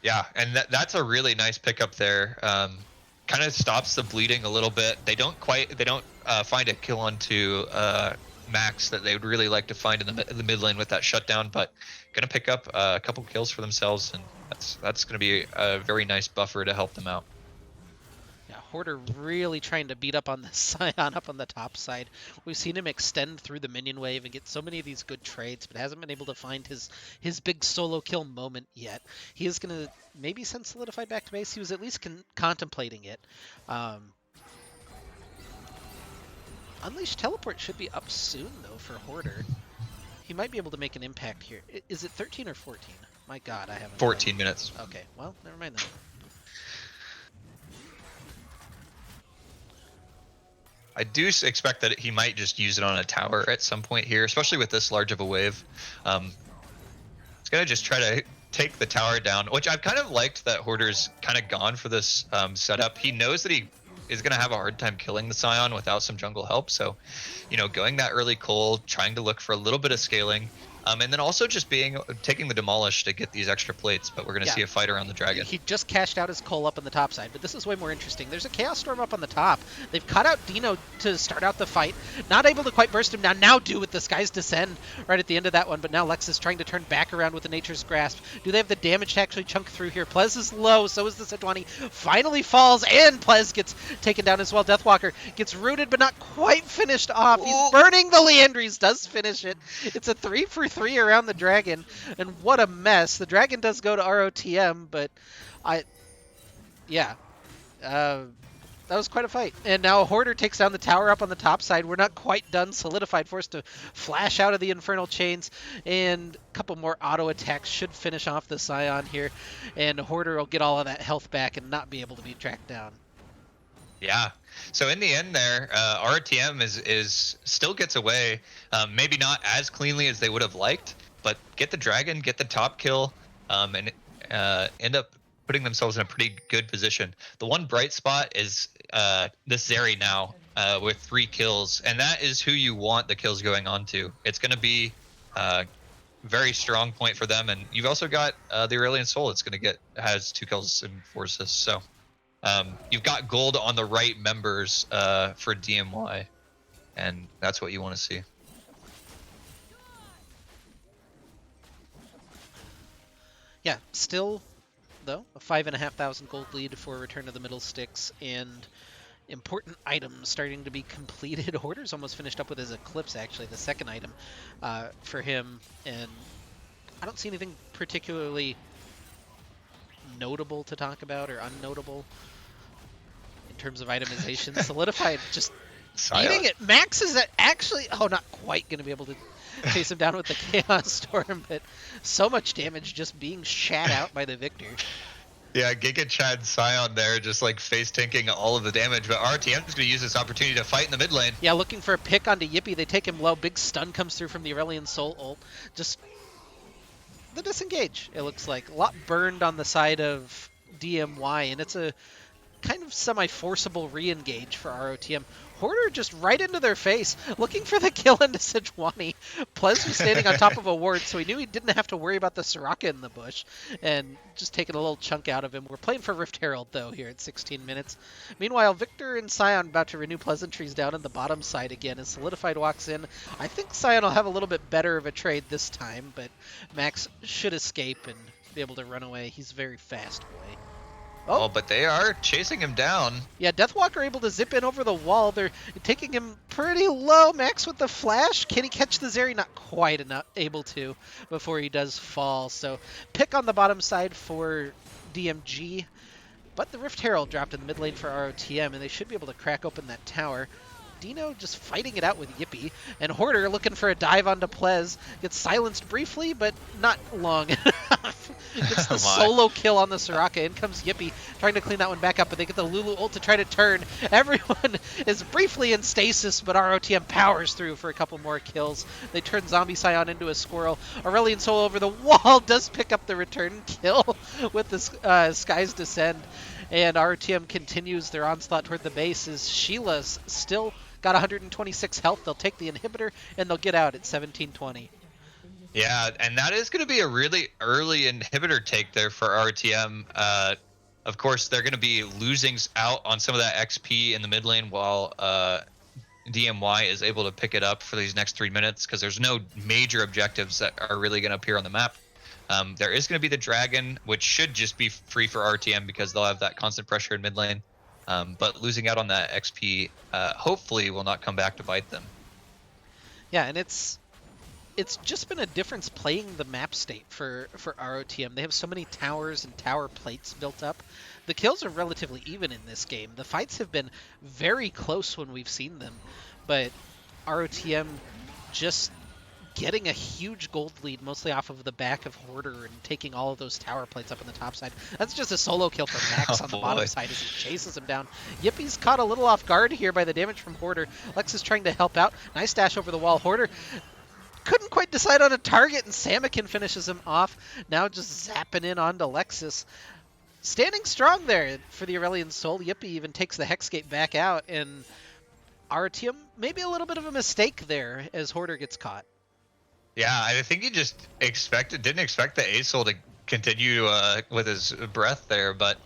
Yeah, and that's a really nice pickup there. Kind of stops the bleeding a little bit. They don't find a kill onto Max that they would really like to find in the mid lane with that shutdown, but gonna pick up a couple kills for themselves, and that's gonna be a very nice buffer to help them out. Yeah, Hoarder really trying to beat up on the Scion up on the top side. We've seen him extend through the minion wave and get so many of these good trades, but hasn't been able to find his big solo kill moment yet. He is going to maybe send Solidified back to base. He was at least contemplating it. Unleash Teleport should be up soon, though, for Hoarder. He might be able to make an impact here. Is it 13 or 14? My god, I haven't... 14 minutes. Okay, well, never mind then. I do expect that he might just use it on a tower at some point here, especially with this large of a wave. He's gonna just try to take the tower down, which I've kind of liked that Hoarder's kind of gone for this setup. He knows that he is gonna have a hard time killing the Scion without some jungle help, so, you know, going that early coal, trying to look for a little bit of scaling, and then also just taking the Demolish to get these extra plates, but we're going to see a fight around the dragon. He just cashed out his coal up on the top side, but this is way more interesting. There's a Chaos Storm up on the top. They've cut out Dino to start out the fight. Not able to quite burst him down. Now do with the Skies Descend right at the end of that one, but now Lex is trying to turn back around with the Nature's Grasp. Do they have the damage to actually chunk through here? Plez is low, so is the Sejuani. Finally falls, and Plez gets taken down as well. Deathwalker gets rooted, but not quite finished off. He's burning the Leandries, does finish it. It's a 3-for-3 around the dragon, and what a mess. The dragon does go to ROTM, but that was quite a fight. And now Hoarder takes down the tower up on the top side. We're not quite done. Solidified, forced to flash out of the Infernal Chains, and a couple more auto attacks should finish off the Scion here, and Hoarder will get all of that health back and not be able to be tracked down. Yeah. So in the end there, RTM is still gets away, maybe not as cleanly as they would have liked, but get the dragon, get the top kill, and end up putting themselves in a pretty good position. The one bright spot is this Zeri now with 3 kills, and that is who you want the kills going on to. It's going to be very strong point for them. And you've also got the Aurelian Soul that's going to has 2 kills and 4 assists. So you've got gold on the right members for DMY, and that's what you want to see. Yeah, still though a 5,500 gold lead for Return of the Middle Sticks, and important items starting to be completed. Hoarder's almost finished up with his Eclipse, actually, the second item for him, and I don't see anything particularly notable to talk about or unnotable in terms of itemization. Solidified just eating it. Max is actually, oh, not quite going to be able to chase him down with the Chaos Storm, but so much damage just being shat out by the Victor. Yeah, Giga Chad Scion there just like face tanking all of the damage, but RTM is going to use this opportunity to fight in the mid lane. Yeah, looking for a pick onto Yippee. They take him low. Big stun comes through from the Aurelian Soul ult. Just the disengage, it looks like. A lot burned on the side of DMY, and it's a kind of semi-forcible re-engage for ROTM. Hoarder just right into their face, looking for the kill into Sejuani. Plez was standing on top of a ward, so he knew he didn't have to worry about the Soraka in the bush, and just taking a little chunk out of him. We're playing for Rift Herald, though, here at 16 minutes. Meanwhile, Victor and Scion about to renew pleasantries down on the bottom side again, as Solidified walks in. I think Scion will have a little bit better of a trade this time, but Max should escape and be able to run away. He's a very fast boy. Oh, but they are chasing him down. Yeah, Deathwalker able to zip in over the wall. They're taking him pretty low. Max with the flash. Can he catch the Zeri? Not quite enough able to before he does fall. So pick on the bottom side for DMG. But the Rift Herald dropped in the mid lane for ROTM, and they should be able to crack open that tower. Dino just fighting it out with Yippee, and Hoarder looking for a dive onto Plez. Gets silenced briefly, but not long enough. Gets the solo kill on the Soraka. In comes Yippee, trying to clean that one back up, but they get the Lulu ult to try to turn. Everyone is briefly in stasis, but ROTM powers through for a couple more kills. They turn Zombie Scion into a squirrel. Aurelian Soul over the wall does pick up the return kill with the Sky's Descend. And RTM continues their onslaught toward the base as Sheila's still got 126 health. They'll take the inhibitor, and they'll get out at 1720. Yeah, and that is going to be a really early inhibitor take there for RTM. Of course, they're going to be losing out on some of that XP in the mid lane while DMY is able to pick it up for these next 3 minutes, because there's no major objectives that are really going to appear on the map. There is going to be the dragon, which should just be free for RTM because they'll have that constant pressure in mid lane. But losing out on that XP hopefully will not come back to bite them. Yeah, and it's just been a difference playing the map state for ROTM. They have so many towers and tower plates built up. The kills are relatively even in this game. The fights have been very close when we've seen them, but ROTM just getting a huge gold lead, mostly off of the back of Hoarder and taking all of those tower plates up on the top side. That's just a solo kill for Max on the bottom side as he chases him down. Yippie's caught a little off guard here by the damage from Hoarder. Lex is trying to help out. Nice dash over the wall. Hoarder couldn't quite decide on a target, and Samakin finishes him off. Now just zapping in onto Lexus. Standing strong there for the Aurelian Soul. Yippie even takes the Hexgate back out, and RTM maybe a little bit of a mistake there as Hoarder gets caught. Yeah, I think he just didn't expect the A-Soul to continue with his breath there, but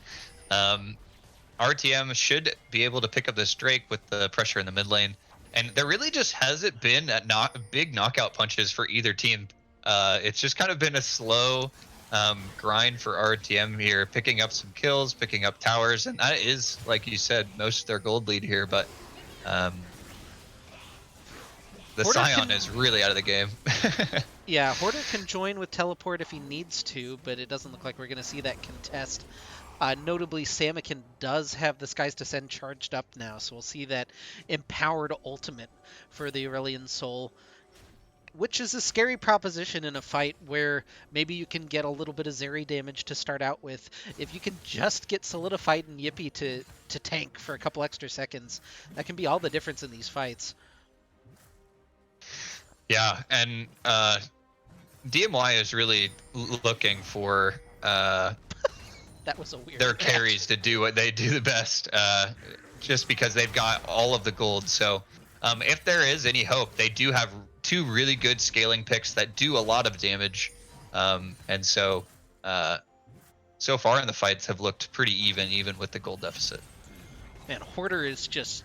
RTM should be able to pick up this Drake with the pressure in the mid lane. And there really just hasn't been big knockout punches for either team. It's just kind of been a slow grind for RTM here, picking up some kills, picking up towers, and that is, like you said, most of their gold lead here, but the Hoarder Scion is really out of the game. Yeah, Hoarder can join with teleport if he needs to, but it doesn't look like we're going to see that contest. Notably, Samakin does have the Sky's Descend charged up now, so we'll see that empowered ultimate for the Aurelian Soul, which is a scary proposition in a fight where maybe you can get a little bit of Zeri damage to start out with. If you can just get Solidified and Yippee to tank for a couple extra seconds, that can be all the difference in these fights. Yeah, and DMY is really looking for that was a weird their carries to do what they do the best, just because they've got all of the gold. So if there is any hope, they do have two really good scaling picks that do a lot of damage. And so so far in the fights have looked pretty even with the gold deficit. Man, Hoarder is just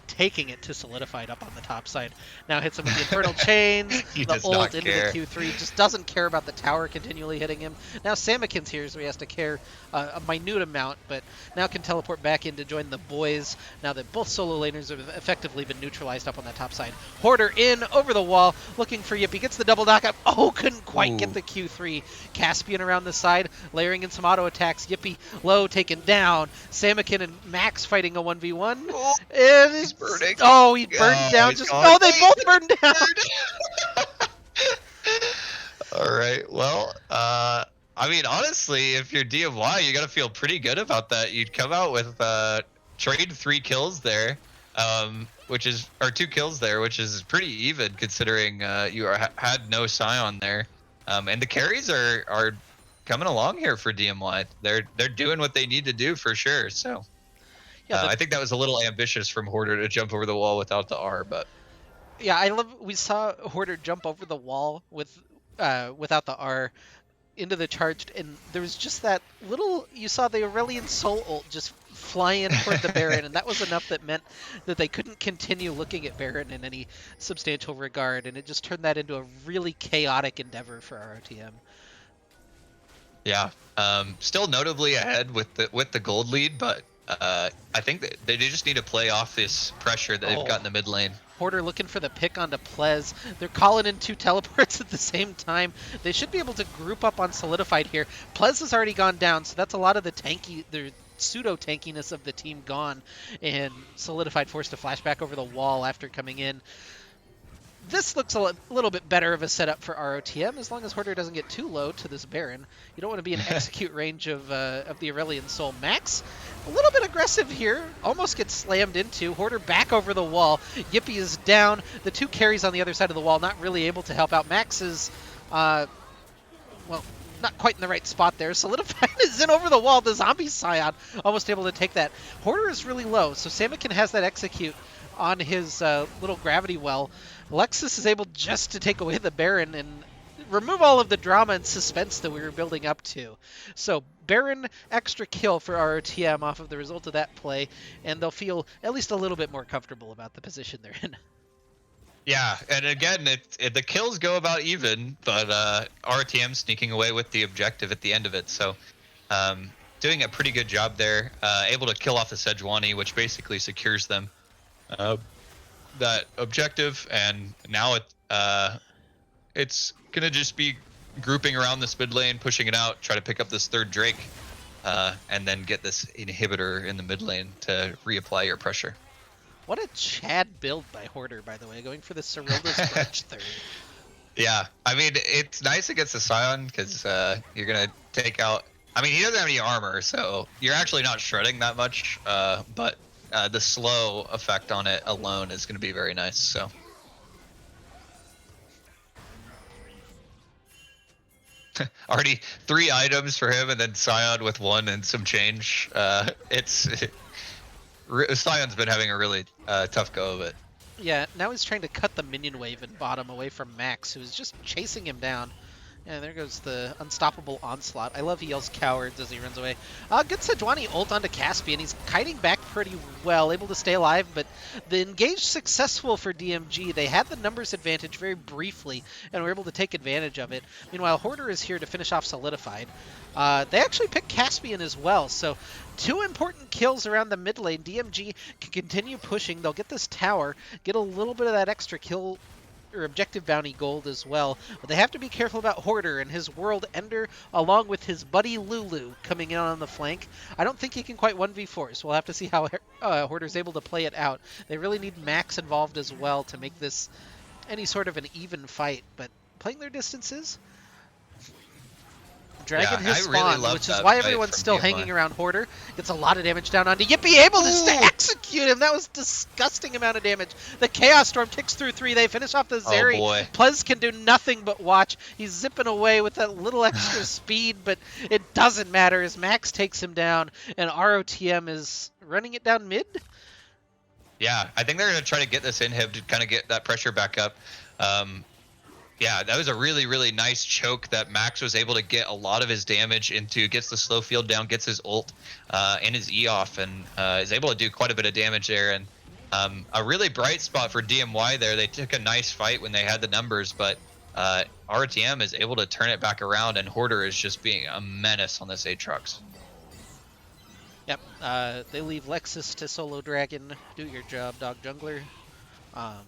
taking it to Solidified up on the top side. Now hits him with the Infernal Chains, He the does ult not into care. the Q3, just doesn't care about the tower continually hitting him. Now Samakin's here, so he has to care a minute amount, but now can teleport back in to join the boys, now that both solo laners have effectively been neutralized up on that top side. Hoarder in, over the wall, looking for Yippee, gets the double knockup. Oh, couldn't quite get the Q3. Caspian around the side, layering in some auto attacks. Yippee low, taken down. Samakin and Max fighting a 1v1. Oh, And he's burning. oh, he burned down. He's Just gone. oh, they Wait, both burned down. All right. Well, I mean, honestly, if you're DMY, you got to feel pretty good about that. You'd come out with trade 3 kills there, which is or 2 kills there, which is pretty even considering you had no Scion there, and the carries are coming along here for DMY. They're doing what they need to do for sure. So. Yeah, I think that was a little ambitious from Hoarder to jump over the wall without the R, but yeah, I love. We saw Hoarder jump over the wall without the R into the charged, and there was just that little. You saw the Aurelian Soul ult just fly in toward the Baron, and that was enough that meant that they couldn't continue looking at Baron in any substantial regard, and it just turned that into a really chaotic endeavor for ROTM. yeah, still notably ahead with the gold lead, but I think that they just need to play off this pressure that they've got in the mid lane. Hoarder looking for the pick onto Plez. They're calling in 2 teleports at the same time. They should be able to group up on Solidified here. Plez has already gone down, so that's a lot of the pseudo tankiness of the team gone, and Solidified forced to flash back over the wall after coming in. This looks a little bit better of a setup for ROTM, as long as Hoarder doesn't get too low to this Baron. You don't want to be in execute range of the Aurelian Soul. Max, a little bit aggressive here, almost gets slammed into. Hoarder back over the wall. Yippee is down. The 2 carries on the other side of the wall, not really able to help out. Max is, well, not quite in the right spot there. Solidified is in over the wall. The zombie Scion almost able to take that. Hoarder is really low, so Samakin has that execute on his little gravity well. Lexus is able just to take away the Baron and remove all of the drama and suspense that we were building up to. So Baron extra kill for ROTM off of the result of that play, and they'll feel at least a little bit more comfortable about the position they're in. Yeah, and again, the kills go about even, but RTM sneaking away with the objective at the end of it. So doing a pretty good job there, able to kill off the Sejuani, which basically secures them that objective, and now it's gonna just be grouping around this mid lane, pushing it out, try to pick up this 3rd Drake, and then get this inhibitor in the mid lane to reapply your pressure. What a Chad build by Hoarder, by the way, going for the Cyrilda's Grudge 3rd. Yeah, I mean, it's nice against the Scion, because you're gonna take out... I mean, he doesn't have any armor, so you're actually not shredding that much, but the slow effect on it alone is going to be very nice. So already 3 items for him, and then Scion with 1 and some change. Scion's been having a really tough go of it. Yeah, now he's trying to cut the minion wave and bottom away from Max, who's just chasing him down. And there goes the unstoppable onslaught. I love he yells cowards as he runs away. Good Sejuani ult onto Caspian. He's kiting back pretty well, able to stay alive, but the engage successful for DMG. They had the numbers advantage very briefly and were able to take advantage of it. Meanwhile, Hoarder is here to finish off Solidified. They actually picked Caspian as well, so 2 important kills around the mid lane. DMG can continue pushing. They'll get this tower, get a little bit of that extra kill or objective bounty gold as well, but they have to be careful about Hoarder and his World Ender along with his buddy Lulu coming in on the flank. I don't think he can quite 1v4, so we'll have to see how Hoarder's able to play it out. They really need Max involved as well to make this any sort of an even fight, but playing their distances, Dragon has spawned, which is why everyone's still hanging around Hoarder. Gets a lot of damage down onto Yippee, able to execute him. That was disgusting amount of damage. The Chaos Storm ticks through 3. They finish off the Zeri. Oh Plez can do nothing but watch. He's zipping away with that little extra speed, but it doesn't matter as Max takes him down, and ROTM is running it down mid. Yeah, I think they're going to try to get this inhib to kind of get that pressure back up. Yeah, that was a really, really nice choke that Max was able to get a lot of his damage into, gets the slow field down, gets his ult and his E off, and is able to do quite a bit of damage there. And a really bright spot for DMY there. They took a nice fight when they had the numbers, but RTM is able to turn it back around, and Hoarder is just being a menace on this Aatrox. Yep. They leave Lexus to solo Dragon. Do your job, Dog Jungler. Um,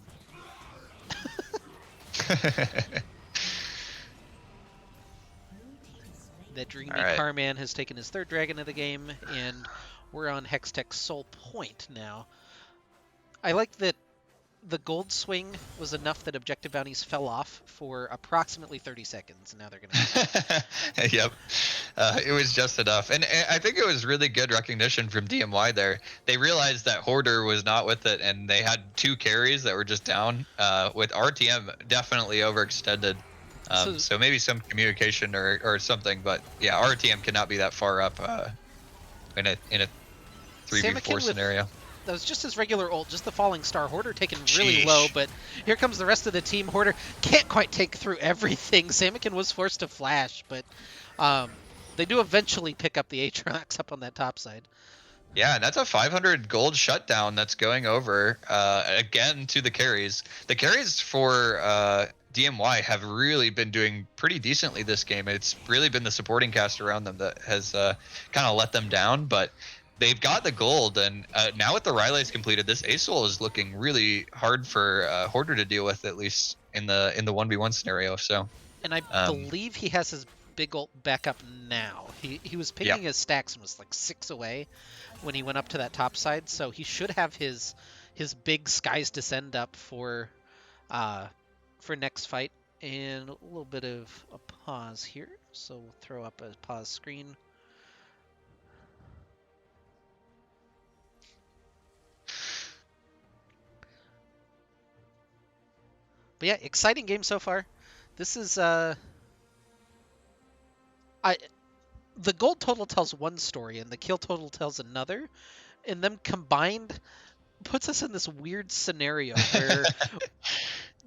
that dreamy All right. Carman has taken his third dragon of the game, and we're on Hextech's sole point now. I like that the gold swing was enough that objective bounties fell off for approximately 30 seconds, and now they're going to... Yep. It was just enough. And I think it was really good recognition from DMY there. They realized that Hoarder was not with it, and they had 2 carries that were just down. With RTM definitely overextended. So maybe some communication or something, but yeah, RTM cannot be that far up in a 3v4 scenario. That was just his regular ult, just the falling star. Hoarder taken really low, but here comes the rest of the team. Hoarder can't quite take through everything. Samikin was forced to flash, but they do eventually pick up the Aatrox up on that top side. Yeah, and that's a 500 gold shutdown that's going over again to the carries. The carries for DMY have really been doing pretty decently this game. It's really been the supporting cast around them that has kind of let them down, but they've got the gold, and now with the Rileys completed, this Asol is looking really hard for Hoarder to deal with, at least in the 1v1 scenario. So, and I believe he has his big ult back up now. He was picking his stacks and was like 6 away when he went up to that top side, so he should have his big Skies Descend up for next fight. And a little bit of a pause here, so we'll throw up a pause screen. But yeah, exciting game so far. This is the gold total tells one story and the kill total tells another, and them combined puts us in this weird scenario where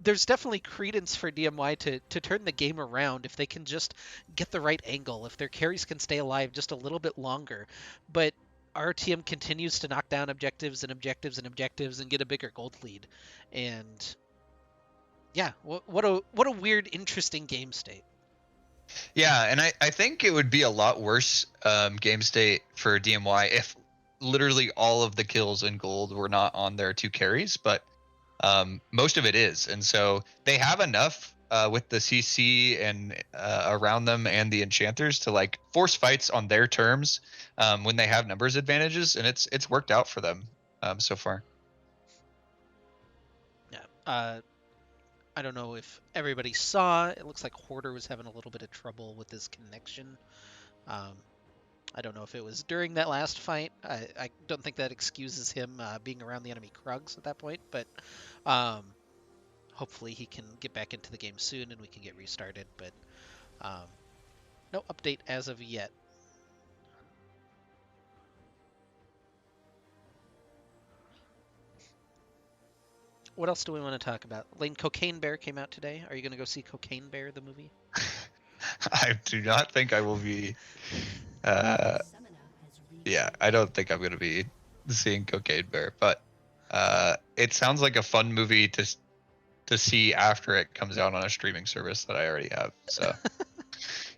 there's definitely credence for DMY to turn the game around if they can just get the right angle, if their carries can stay alive just a little bit longer. But RTM continues to knock down objectives and objectives and objectives and get a bigger gold lead. And yeah, what a weird, interesting game state. Yeah, and I think it would be a lot worse game state for DMY if literally all of the kills in gold were not on their 2 carries, but most of it is. And so they have enough with the CC and around them and the enchanters to like force fights on their terms when they have numbers advantages, and it's worked out for them so far. Yeah. I don't know if everybody saw, it looks like Hoarder was having a little bit of trouble with his connection. I don't know if it was during that last fight. I don't think that excuses him being around the enemy Krugs at that point, but hopefully he can get back into the game soon and we can get restarted. But no update as of yet. What else do we want to talk about? Lane, Cocaine Bear came out today. Are you going to go see Cocaine Bear, the movie? I do not think I will be. Yeah, I don't think I'm going to be seeing Cocaine Bear, but it sounds like a fun movie to see after it comes out on a streaming service that I already have. So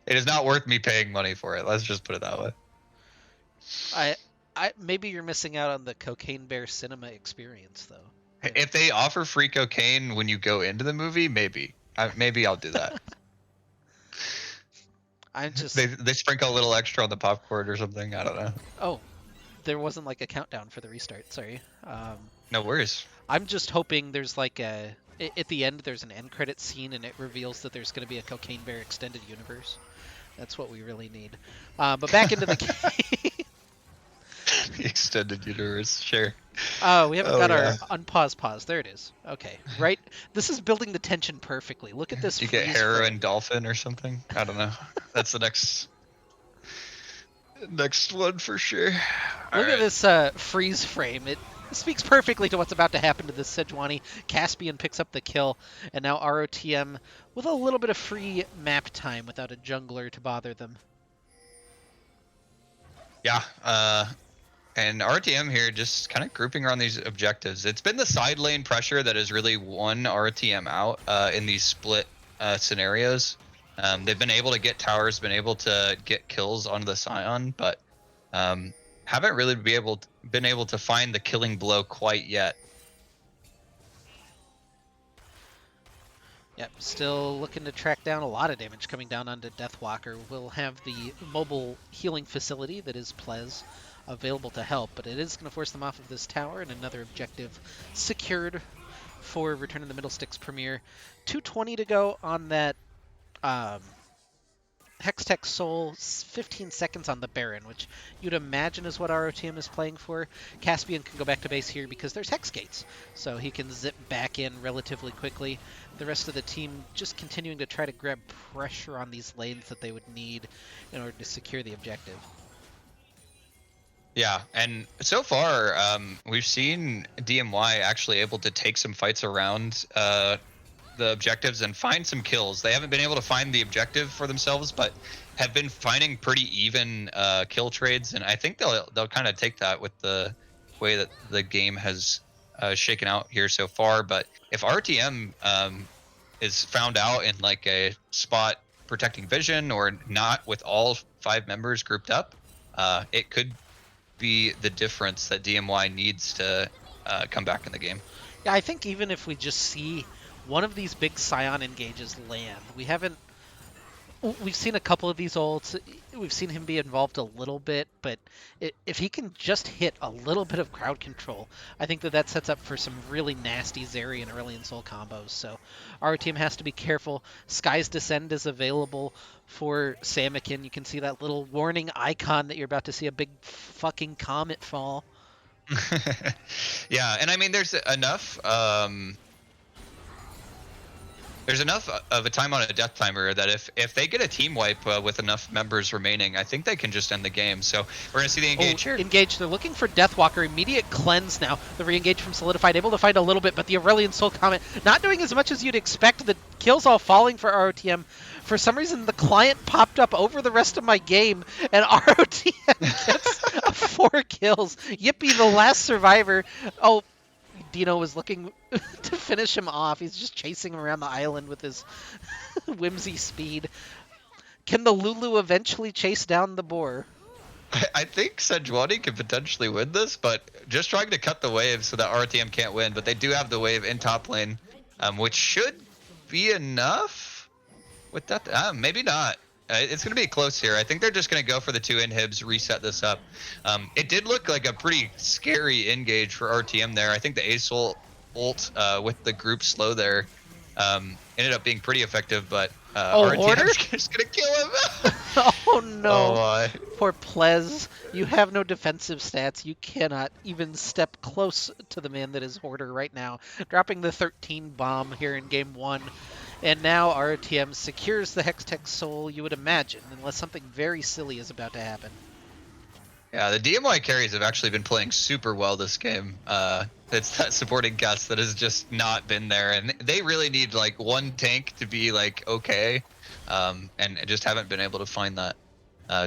it is not worth me paying money for it. Let's just put it that way. Maybe you're missing out on the Cocaine Bear cinema experience, though. If they offer free cocaine when you go into the movie, maybe I'll do that. I'm just they sprinkle a little extra on the popcorn or something. I don't know. Oh, there wasn't like a countdown for the restart. Sorry. No worries. I'm just hoping there's like at the end there's an end credit scene and it reveals that there's going to be a Cocaine Bear extended universe. That's what we really need. But back into the game. The extended universe, sure. Oh, we haven't got our unpause pause. There it is. Okay, right. This is building the tension perfectly. Look at this. You get heroin dolphin or something. I don't know. That's the next one for sure. Look at this freeze frame. speaks perfectly to what's about to happen to this Sejuani. Caspian picks up the kill, and now ROTM with a little bit of free map time without a jungler to bother them. Yeah, and RTM here just kind of grouping around these objectives. It's been the side lane pressure that has really won RTM out in these split scenarios. They've been able to get towers, been able to get kills onto the Scion, but haven't really been able to find the killing blow quite yet. Yep, still looking to track down a lot of damage coming down onto Deathwalker. We'll have the mobile healing facility that is Plez available to help, but it is going to force them off of this tower, and another objective secured for Return of the Middlesticks Premier. 220 to go on that Hextech Soul, 15 seconds on the Baron, which you'd imagine is what ROTM is playing for. Caspian can go back to base here because there's Hex Gates, so he can zip back in relatively quickly. The rest of the team just continuing to try to grab pressure on these lanes that they would need in order to secure the objective. Yeah, and so far we've seen DMY actually able to take some fights around the objectives and find some kills. They haven't been able to find the objective for themselves, but have been finding pretty even kill trades, and I think they'll kind of take that with the way that the game has shaken out here so far. But if RTM is found out in like a spot protecting vision or not with all 5 members grouped up, it could be the difference that DMY needs to come back in the game. Yeah, I think even if we just see one of these big Scion engages land, we've seen a couple of these ults. We've seen him be involved a little bit, but if he can just hit a little bit of crowd control, I think that sets up for some really nasty Zeri and Aurelion Sol combos. So our team has to be careful. Sky's Descend is available for Samakin. You can see that little warning icon that you're about to see a big fucking comet fall. Yeah, and I mean, there's enough of a time on a death timer that if they get a team wipe with enough members remaining, I think they can just end the game. So we're gonna see the engage here. Engage. They're looking for Deathwalker. Immediate cleanse now. The re-engage from Solidified, able to find a little bit, but the Aurelion Soul Comet not doing as much as you'd expect. The kills all falling for ROTM. For some reason, the client popped up over the rest of my game, and ROTM gets 4 kills. Yippee, the last survivor. Oh, Dino was looking to finish him off. He's just chasing him around the island with his whimsy speed. Can the Lulu eventually chase down the boar? I think Sejuani could potentially win this, but just trying to cut the wave so that RTM can't win. But they do have the wave in top lane, which should be enough with that. Maybe not. It's going to be close here. I think they're just going to go for the 2 inhibs, reset this up. It did look like a pretty scary engage for RTM there. I think the Ace ult with the group slow there ended up being pretty effective, but RTM's just going to kill him. Oh no. Oh, poor Plez. You have no defensive stats. You cannot even step close to the man that is Hoarder right now. Dropping the 13 bomb here in game 1. And now RTM secures the Hextech Soul, you would imagine, unless something very silly is about to happen. Yeah, the DMY carries have actually been playing super well this game. It's that supporting Gus that has just not been there, and they really need like one tank to be like okay, and just haven't been able to find that.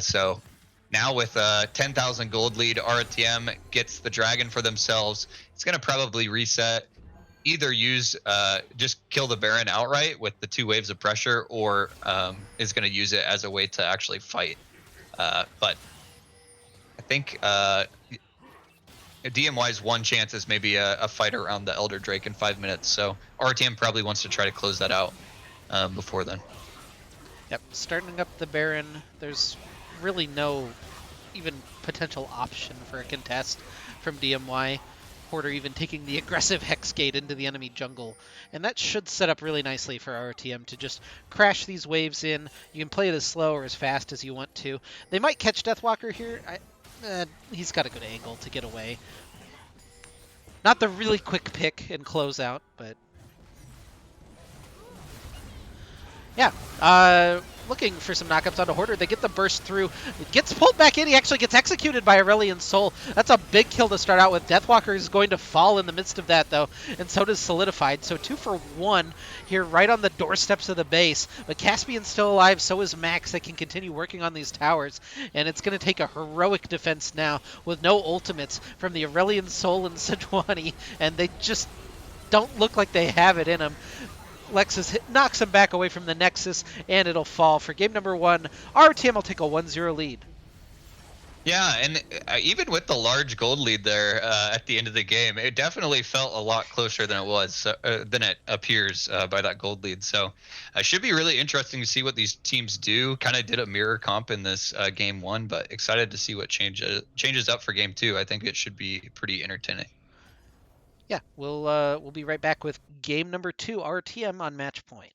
So now with a 10,000 gold lead, RTM gets the dragon for themselves. It's gonna probably reset. Either use just kill the Baron outright with the 2 waves of pressure, or is going to use it as a way to actually fight. But I think DMY's one chance is maybe a fight around the Elder Drake in 5 minutes. So RTM probably wants to try to close that out before then. Yep, starting up the Baron. There's really no even potential option for a contest from DMY. Hoarder even taking the aggressive Hex Gate into the enemy jungle. And that should set up really nicely for RTM to just crash these waves in. You can play it as slow or as fast as you want to. They might catch Deathwalker here. He's got a good angle to get away. Not the really quick pick and close out, but... yeah, looking for some knockups onto Hoarder. They get the burst through. It gets pulled back in. He actually gets executed by Aurelion Sol. That's a big kill to start out with. Deathwalker is going to fall in the midst of that, though, and so does Solidified. So 2 for 1 here right on the doorsteps of the base. But Caspian's still alive. So is Max. They can continue working on these towers, and it's going to take a heroic defense now with no ultimates from the Aurelion Sol and Sejuani, and they just don't look like they have it in them. Lexus knocks him back away from the Nexus, and it'll fall. For game number 1, RTM will take a 1-0 lead. Yeah, and even with the large gold lead there at the end of the game, it definitely felt a lot closer than it was, than it appears by that gold lead. So it should be really interesting to see what these teams do. Kind of did a mirror comp in this game 1, but excited to see what changes up for game 2. I think it should be pretty entertaining. Yeah, we'll be right back with game number 2, RTM on match point.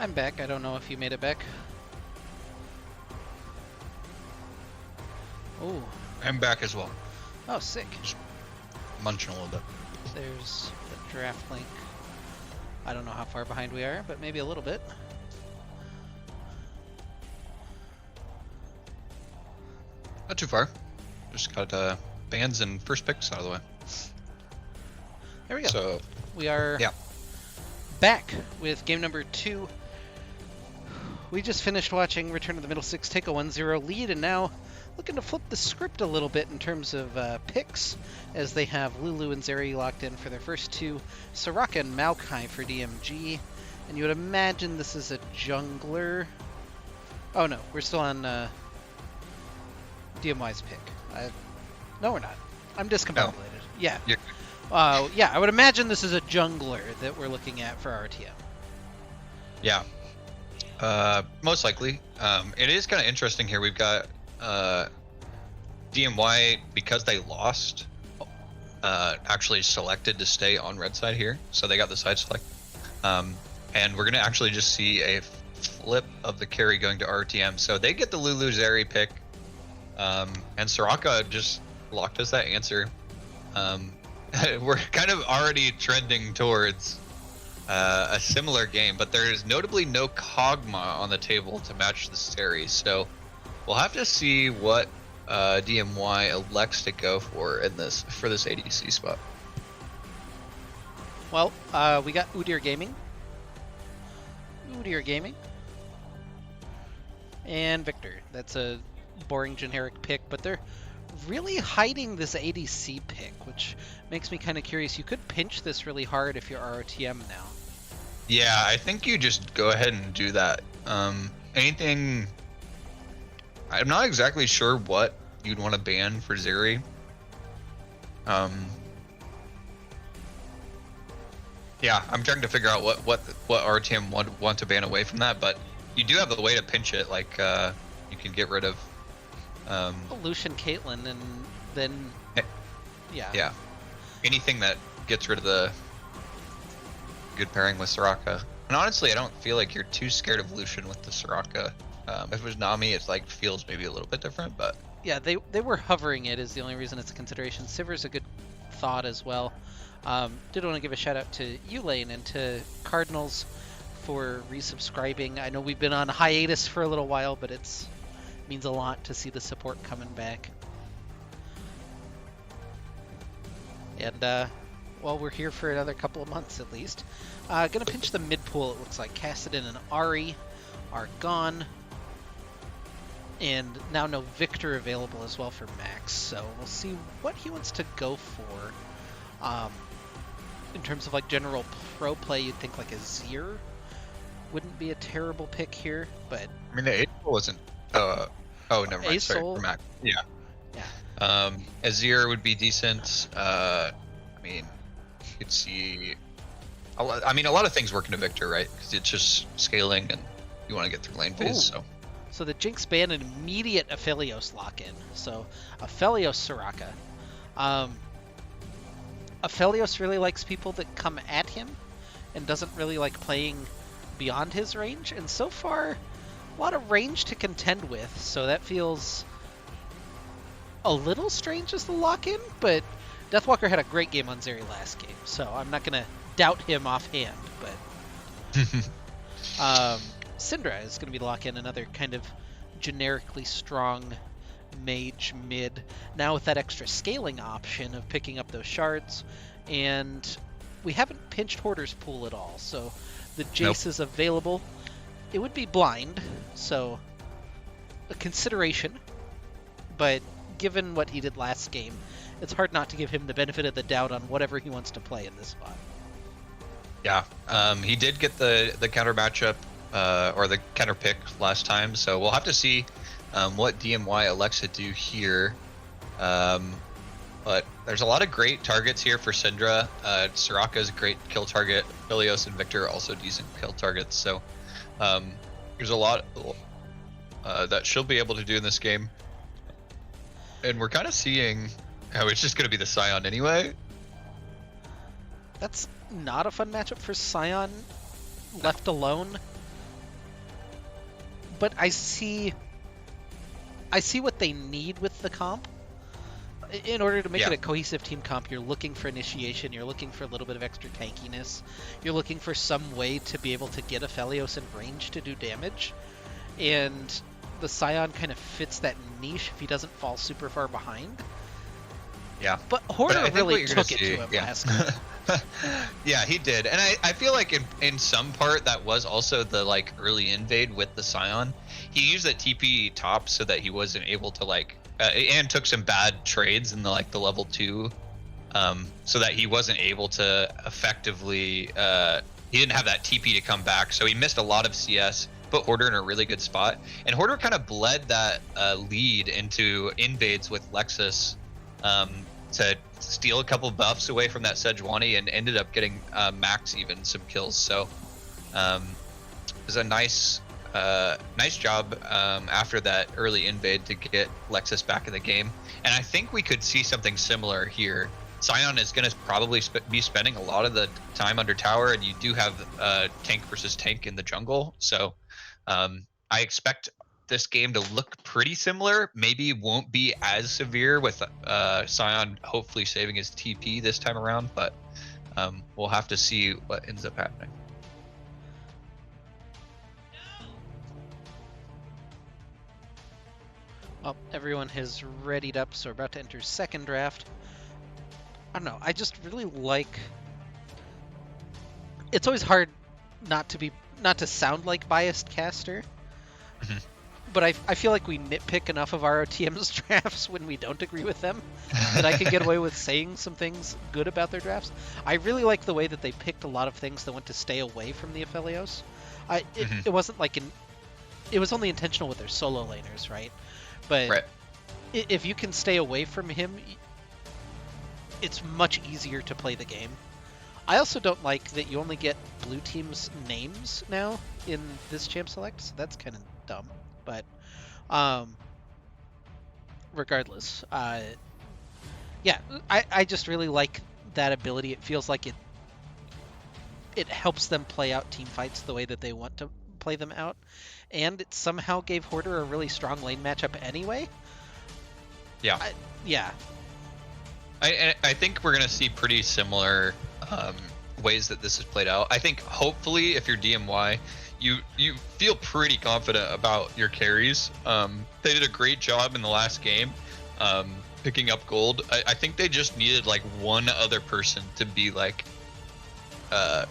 I'm back. I don't know if you made it back. Oh. I'm back as well. Oh, sick. Just munching a little bit. There's the draft link. I don't know how far behind we are, but maybe a little bit. Not too far. Just got bans and first picks out of the way. There we go. So we are back with game number 2. We just finished watching Return of the Middle Six take a 1-0 lead, and now looking to flip the script a little bit in terms of picks, as they have Lulu and Zeri locked in for their first 2, Soraka and Maokai for DMG, and you would imagine this is a jungler. Oh no, we're still on DMY's pick. No, we're not. I'm discombobulated. Yeah. Yeah, I would imagine this is a jungler that we're looking at for RTM. Yeah. Most likely. It is kind of interesting here. We've got DMY, because they lost, actually selected to stay on red side here. So they got the side select. And we're going to actually just see a flip of the carry going to RTM. So they get the Lulu Zeri pick. And Soraka just locked us that answer. We're kind of already trending towards a similar game, but there is notably no Kog'Maw on the table to match the series. So we'll have to see what DMY elects to go for in this ADC spot. Well, we got Udyr Gaming, and Victor. That's a boring generic pick, but they're really hiding this ADC pick, which makes me kind of curious. You could pinch this really hard if you're ROTM now. Yeah, I think you just go ahead and do that. Anything... I'm not exactly sure what you'd want to ban for Zeri. Yeah, I'm trying to figure out what RTM want to ban away from that, but you do have the way to pinch it, like you can get rid of Lucian Caitlyn, and then yeah, anything that gets rid of the good pairing with Soraka. And honestly, I don't feel like you're too scared of Lucian with the Soraka. If it was Nami, it's like feels maybe a little bit different, but yeah, they were hovering it is the only reason it's a consideration. Sivir's a good thought as well. Did want to give a shout out to Ulane and to Cardinals for resubscribing. I know we've been on hiatus for a little while, but it means a lot to see the support coming back. And well, we're here for another couple of months at least. Gonna pinch the mid pool, it looks like. Kassadin and Ahri are gone. And now no Victor available as well for Max, so we'll see what he wants to go for. In terms of like general pro play, you'd think like a Azir wouldn't be a terrible pick here, but I mean the April wasn't oh never mind, sorry, for Max. Yeah. Azir would be decent. I mean, you could see a lot of things work into Victor, right? Because it's just scaling and you want to get through lane phase. So the Jinx ban an immediate Aphelios lock-in. So Aphelios Soraka. Aphelios really likes people that come at him and doesn't really like playing beyond his range. And so far, a lot of range to contend with. So that feels a little strange as the lock-in, but Deathwalker had a great game on Zeri last game. So I'm not going to doubt him offhand, but... Syndra is going to be lock-in, another kind of generically strong mage mid. Now with that extra scaling option of picking up those shards, and we haven't pinched Hoarder's pool at all, so the Jace is available. It would be blind, so a consideration, but given what he did last game, it's hard not to give him the benefit of the doubt on whatever he wants to play in this spot. Yeah, he did get the counter matchup. Or the counter pick last time, so we'll have to see what DMY elects to do here. But there's a lot of great targets here for Syndra. Soraka is a great kill target. Aphelios and Victor are also decent kill targets. So there's a lot that she'll be able to do in this game. And we're kind of seeing how it's just going to be the Scion anyway. That's not a fun matchup for Scion left alone. but I see what they need with the comp. In order to make Yeah. it a cohesive team comp, you're looking for initiation, you're looking for a little bit of extra tankiness, you're looking for some way to be able to get Aphelios in range to do damage, and the Scion kind of fits that niche if he doesn't fall super far behind. Yeah. But But Hoarder I think really what you're gonna took it see, to him yeah. last game. Yeah, he did. And I feel like in some part that was also the like early invade with the Scion. He used that TP top so that he wasn't able to like and took some bad trades in the like the level 2 so that he wasn't able to effectively he didn't have that TP to come back. So he missed a lot of CS, put Hoarder in a really good spot. And Hoarder kind of bled that lead into invades with Lexus to steal a couple buffs away from that Sejuani and ended up getting Max even some kills. So it was a nice job after that early invade to get Lexus back in the game. And I think we could see something similar here. Scion is going to probably be spending a lot of the time under tower, and you do have tank versus tank in the jungle. So I expect this game to look pretty similar. Maybe won't be as severe with Scion hopefully saving his TP this time around, but we'll have to see what ends up happening. Well, everyone has readied up, so we're about to enter second draft. I don't know, I just really like... It's always hard not to sound like biased caster, Mhm. but I feel like we nitpick enough of our ROTM's drafts when we don't agree with them that I can get away with saying some things good about their drafts. I really like the way that they picked a lot of things that went to stay away from the Aphelios. It wasn't like it was only intentional with their solo laners, right? But Right. if you can stay away from him, it's much easier to play the game. I also don't like that you only get blue team's names now in this champ select, so that's kind of dumb. But regardless, yeah, I just really like that ability. It feels like it helps them play out team fights the way that they want to play them out, and it somehow gave Hoarder a really strong lane matchup anyway. Yeah. Yeah. I think we're gonna see pretty similar ways that this is played out. I think hopefully if you're DMY, you feel pretty confident about your carries. They did a great job in the last game picking up gold. I think they just needed like one other person to be like at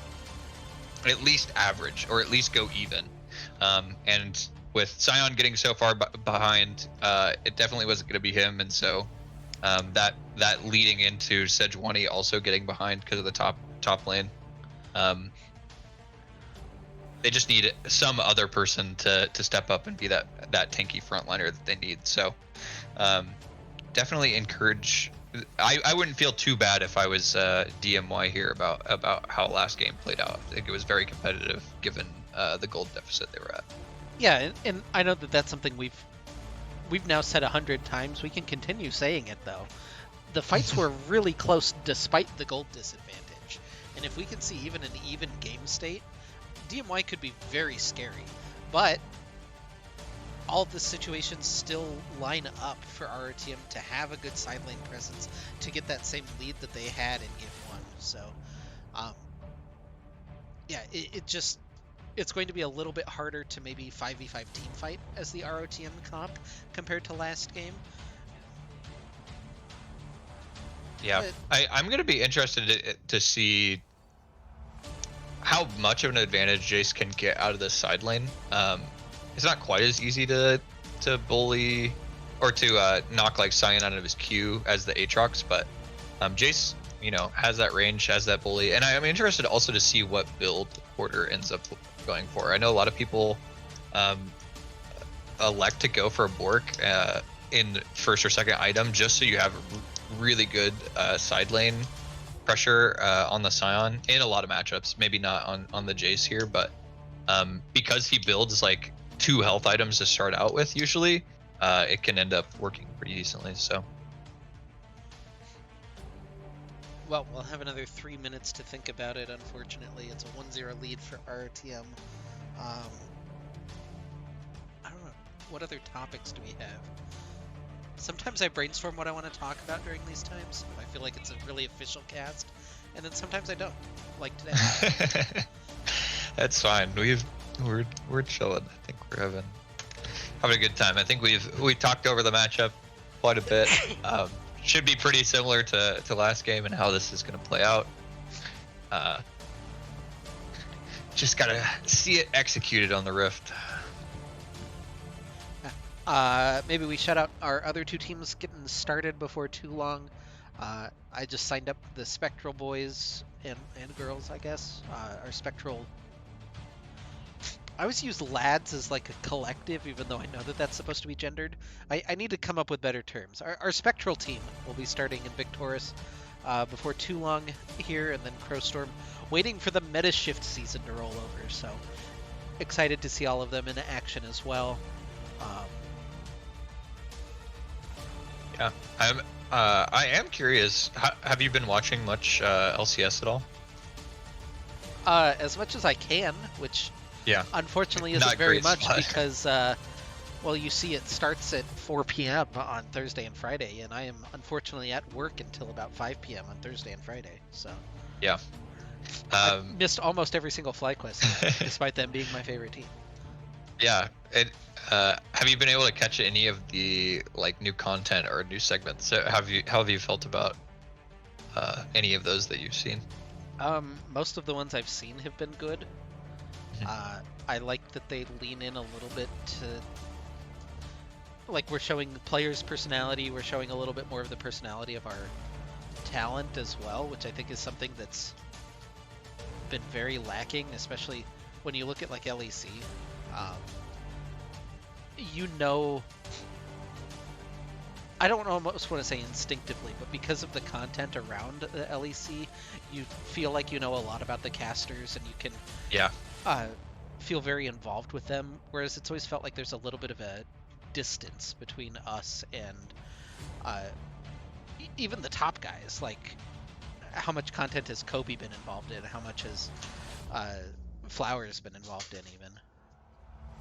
least average or at least go even. And with Scion getting so far behind, it definitely wasn't going to be him. And so that leading into Sejuani also getting behind because of the top lane. They just need some other person to step up and be that tanky frontliner that they need. So definitely encourage. I wouldn't feel too bad if I was DMY here about how last game played out. I think it was very competitive given the gold deficit they were at. Yeah, and I know that that's something we've now said 100 times. We can continue saying it though. The fights were really close despite the gold disadvantage, and if we can see even an even game state, DMY could be very scary. But all of the situations still line up for ROTM to have a good side lane presence to get that same lead that they had in game 1. So, yeah, it's going to be a little bit harder to maybe 5v5 team fight as the ROTM comp compared to last game. Yeah, but I'm going to be interested to see how much of an advantage Jace can get out of this side lane. It's not quite as easy to bully or to knock like Scion out of his Q as the Aatrox, but Jace, has that range, has that bully, and I'm interested also to see what build Hoarder ends up going for. I know a lot of people elect to go for a Bork in first or second item just so you have really good side lane pressure on the Scion in a lot of matchups. Maybe not on the Jace here, but because he builds like 2 health items to start out with usually, it can end up working pretty decently. So well, we'll have another 3 minutes to think about it. Unfortunately, it's a 1-0 lead for RTM. What other topics do we have? Sometimes I brainstorm what I want to talk about during these times, if I feel like it's a really official cast, and then sometimes I don't, like today. That's fine. We're chilling. I think we're having a good time. I think we talked over the matchup quite a bit. Should be pretty similar to last game and how this is going to play out. Just gotta see it executed on the Rift. Maybe we shout out our other two teams getting started before too long. I just signed up the Spectral boys and girls, I guess. Our Spectral. I always use lads as like a collective, even though I know that that's supposed to be gendered. I need to come up with better terms. Our Spectral team will be starting in Victoris before too long here, and then Crowstorm, waiting for the Meta Shift season to roll over. So excited to see all of them in action as well. Yeah, I am curious. Have you been watching much LCS at all? As much as I can, which Yeah, unfortunately isn't not very great much spot. because, well, you see it starts at 4 p.m. on Thursday and Friday, and I am unfortunately at work until about 5 p.m. on Thursday and Friday, so Yeah. I've missed almost every single FlyQuest, despite them being my favorite team. Yeah. Have you been able to catch any of the like new content or new segments? How have you felt about any of those that you've seen? Most of the ones I've seen have been good. Mhm. I like that they lean in a little bit to, like, we're showing players' personality, we're showing a little bit more of the personality of our talent as well, which I think is something that's been very lacking, especially when you look at like LEC. You know, I don't almost want to say instinctively, but because of the content around the LEC, you feel like you know a lot about the casters, and you can Yeah. feel very involved with them. Whereas it's always felt like there's a little bit of a distance between us and uh, even the top guys. Like, how much content has Kobe been involved in? How much has uh, Flowers been involved in? Even.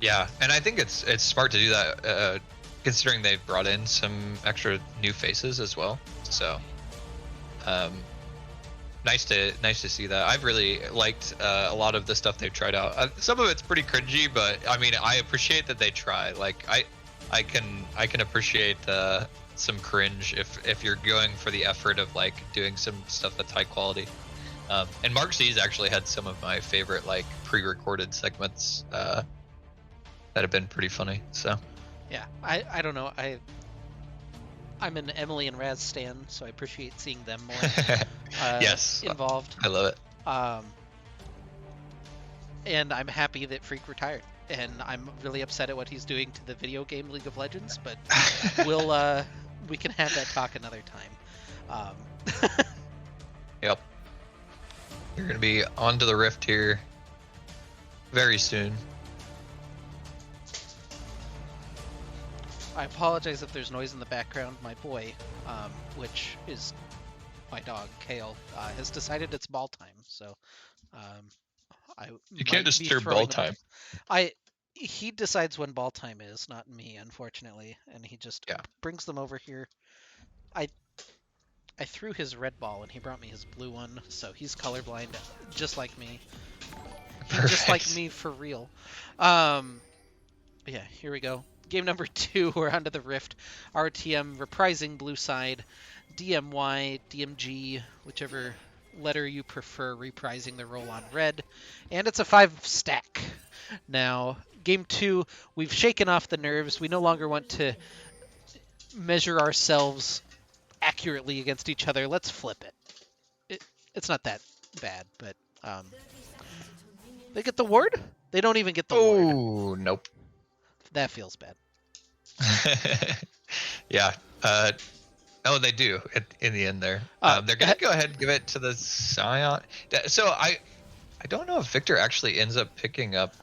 Yeah, and I think it's smart to do that, considering they've brought in some extra new faces as well. So, um, nice to see that. I've really liked a lot of the stuff they've tried out. Some of it's pretty cringy, but I mean, I appreciate that they try. Like I can appreciate some cringe if you're going for the effort of like doing some stuff that's high quality. And Mark C's actually had some of my favorite like pre-recorded segments that have been pretty funny. So Yeah, I don't know. I'm an Emily and Raz stan, so I appreciate seeing them more yes, involved. I love it. Um, and I'm happy that Freak retired. And I'm really upset at what he's doing to the video game League of Legends, but we can have that talk another time. Yep, you're gonna be onto the Rift here very soon. I apologize if there's noise in the background. My boy, which is my dog Kale, has decided it's ball time, so I You can't might be disturb ball throwing him. time. He decides when ball time is, not me, unfortunately, and he just Yeah. brings them over here. I I threw his red ball and he brought me his blue one, so he's colorblind, just like me. Just like Perfect. me for real. Yeah, here we go. Game number 2, we're onto the Rift. RTM reprising blue side, DMY, DMG, whichever letter you prefer, reprising the role on red. And it's a 5 stack. Now, game 2, we've shaken off the nerves. We no longer want to measure ourselves accurately against each other. Let's flip it. It's not that bad, but they get the ward? They don't even get the ward. Oh, nope. That feels bad. Yeah. Oh, they do in the end there. Uh, They're gonna go ahead and give it to the Scion. So I don't know if Victor actually ends up picking up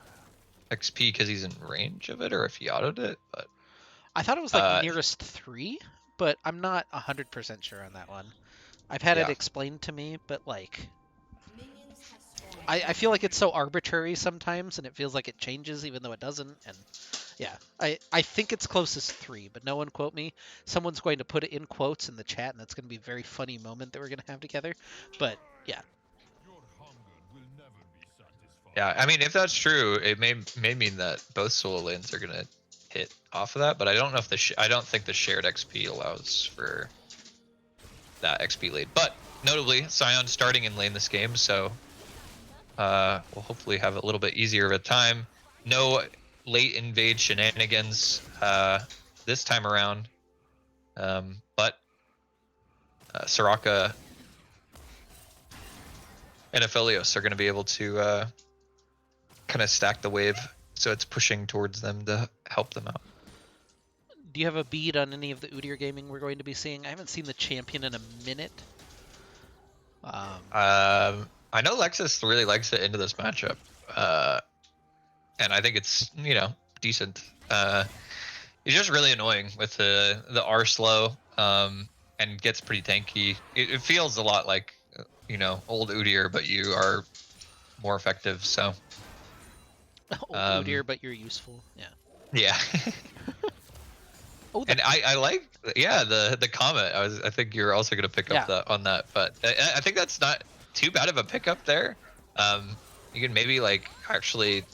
XP because he's in range of it, or if he autoed it. But I thought it was like nearest 3, but I'm not 100% sure on that one. I've had it yeah, explained to me, but like, I feel like it's so arbitrary sometimes, and it feels like it changes even though it doesn't, and Yeah, I think it's close as 3, but no one quote me. Someone's going to put it in quotes in the chat, and that's going to be a very funny moment that we're going to have together. But yeah, Yeah, I mean, if that's true, it may mean that both solo lanes are gonna hit off of that, but I don't know if I don't think the shared XP allows for that XP lead. But notably, Sion starting in lane this game, so we'll hopefully have a little bit easier of a time. No late invade shenanigans this time around, but Soraka and Aphelios are going to be able to kind of stack the wave, so it's pushing towards them to help them out. do you have a bead on any of the Udyr gaming we're going to be seeing? I haven't seen the champion in a minute. I know Lexus really likes it into this matchup, and I think it's decent. He's just really annoying with the R slow, and gets pretty tanky. It feels a lot like old Udyr, but you are more effective. So Old Udyr, but you're useful. Yeah. yeah. Oh, And I like the comment. I think you're also gonna pick up on that, but I think that's not too bad of a pickup there. You can maybe like actually,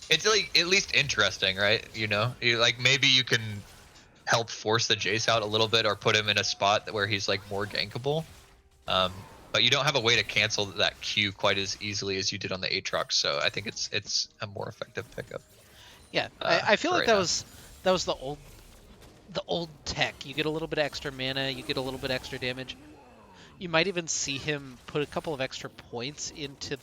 it's like at least interesting, right? You like maybe you can help force the Jace out a little bit or put him in a spot where he's like more gankable. But you don't have a way to cancel that Q quite as easily as you did on the Aatrox, so I think it's a more effective pickup. Yeah, I feel like that was the old tech. You get a little bit extra mana, you get a little bit extra damage. You might even see him put a couple of extra points into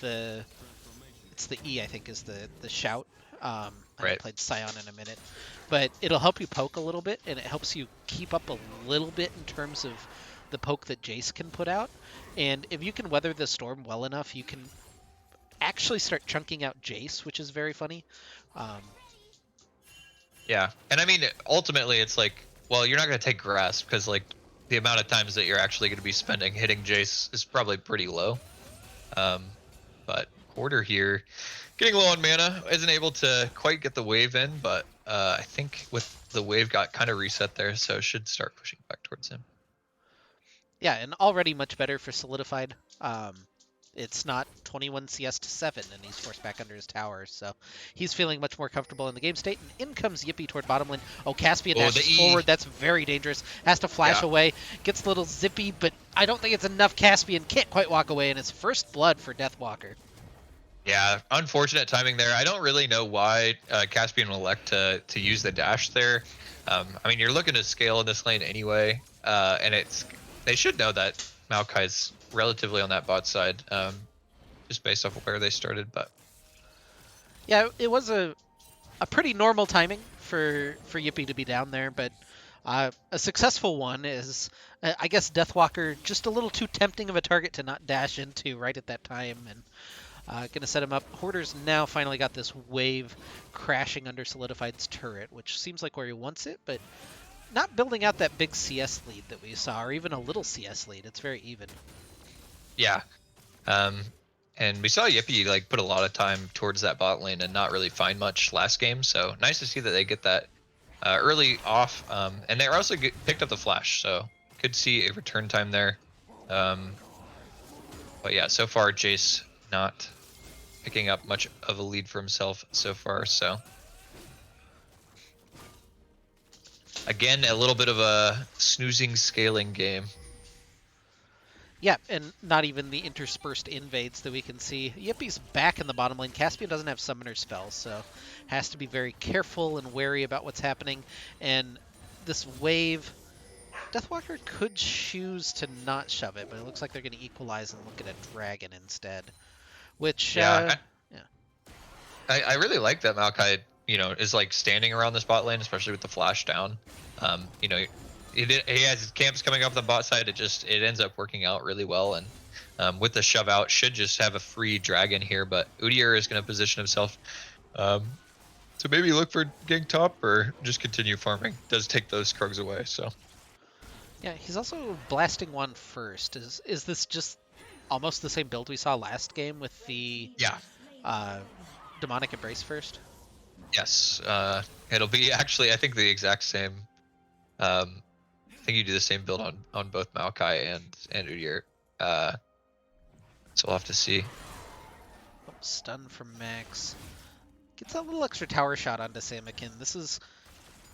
it's the E, I think, is the shout. I haven't played Scion in a minute, but it'll help you poke a little bit, and it helps you keep up a little bit in terms of the poke that Jace can put out. And if you can weather the storm well enough, you can actually start chunking out Jace, which is very funny. Yeah, and I mean, ultimately, it's like, well, you're not going to take Grasp because like the amount of times that you're actually going to be spending hitting Jace is probably pretty low. But Quarter here, getting low on mana, isn't able to quite get the wave in, but I think with the wave got kind of reset there, so should start pushing back towards him. Yeah, and already much better for Solidified. It's not 21 CS to 7, and he's forced back under his tower, so he's feeling much more comfortable in the game state. And in comes Yippee toward bottom lane. Oh, Caspian dashes forward. That's very dangerous. Has to flash away. Gets a little zippy, but I don't think it's enough. Caspian can't quite walk away, and it's first blood for Deathwalker. Yeah, unfortunate timing there. I don't really know why Caspian will elect to use the dash there. I mean, you're looking to scale in this lane anyway, and they should know that Maokai's relatively on that bot side, just based off of where they started. But yeah, it was a pretty normal timing for Yippee to be down there, but a successful one is, I guess, Deathwalker just a little too tempting of a target to not dash into right at that time, and gonna set him up. Hoarder's now finally got this wave crashing under Solidified's turret, which seems like where he wants it, but not building out that big CS lead that we saw, or even a little CS lead. It's very even. Yeah. And we saw Yippee like put a lot of time towards that bot lane and not really find much last game, so nice to see that they get that early off, and they also picked up the flash, so could see a return time there. But yeah, so far Jace not picking up much of a lead for himself so far, so again a little bit of a snoozing scaling game. Yeah, and not even the interspersed invades that we can see. Yippie's back in the bottom lane. Caspian doesn't have summoner spells, so has to be very careful and wary about what's happening. And this wave, Deathwalker could choose to not shove it, but it looks like they're going to equalize and look at a dragon instead. Which, I really like that Maokai, is like standing around this bot lane, especially with the flash down. He has his camps coming up the bot side. It ends up working out really well, and with the shove out, should just have a free dragon here. But Udyr is going to position himself to maybe look for gank top or just continue farming. Does take those Krugs away, so. Yeah, he's also blasting one first. Is this just almost the same build we saw last game with the demonic embrace first? Yes. It'll be actually, I think, the exact same. I think you do the same build on both Maokai and Udyr. So we'll have to see. Oh, stun from Max. Gets a little extra tower shot onto Samakin. This is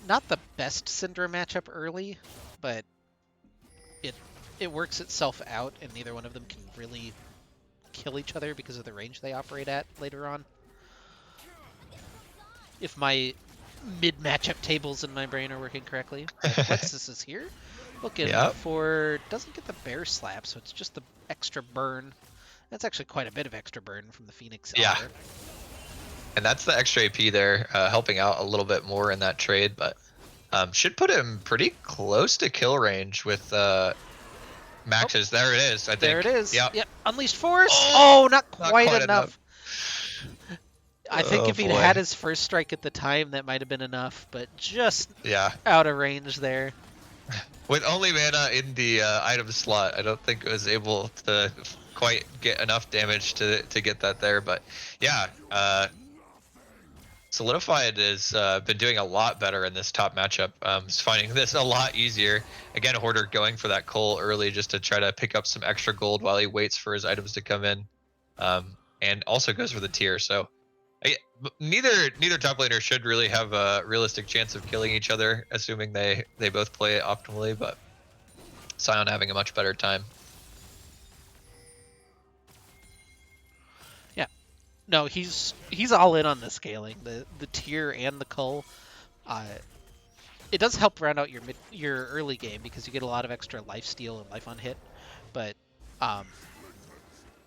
not the best Syndra matchup early, but it works itself out, and neither one of them can really kill each other because of the range they operate at later on. If my mid-matchup tables in my brain are working correctly. But Lexus is here, looking Yep. for... doesn't get the bear slap, so it's just the extra burn. That's actually quite a bit of extra burn from the Phoenix Yeah. R. And that's the extra AP there, helping out a little bit more in that trade, but should put him pretty close to kill range with Max's. There it is, I think. There it is. Yep. Yep. Unleashed Force. Oh, Oh, not not quite quite enough. I think Oh, if he'd boy. had his first strike at the time, that might have been enough, but just Yeah. out of range there. With only mana in the item slot, I don't think it was able to quite get enough damage to get that there. But yeah, Solidified has been doing a lot better in this top matchup. Is finding this a lot easier. Again, Hoarder going for that coal early just to try to pick up some extra gold while he waits for his items to come in, and also goes for the tier. So neither top laner should really have a realistic chance of killing each other, assuming they both play it optimally. But Sion having a much better time. Yeah. No, he's all in on the scaling, the tier and the cull. It does help round out your early game because you get a lot of extra life steal and life on hit, but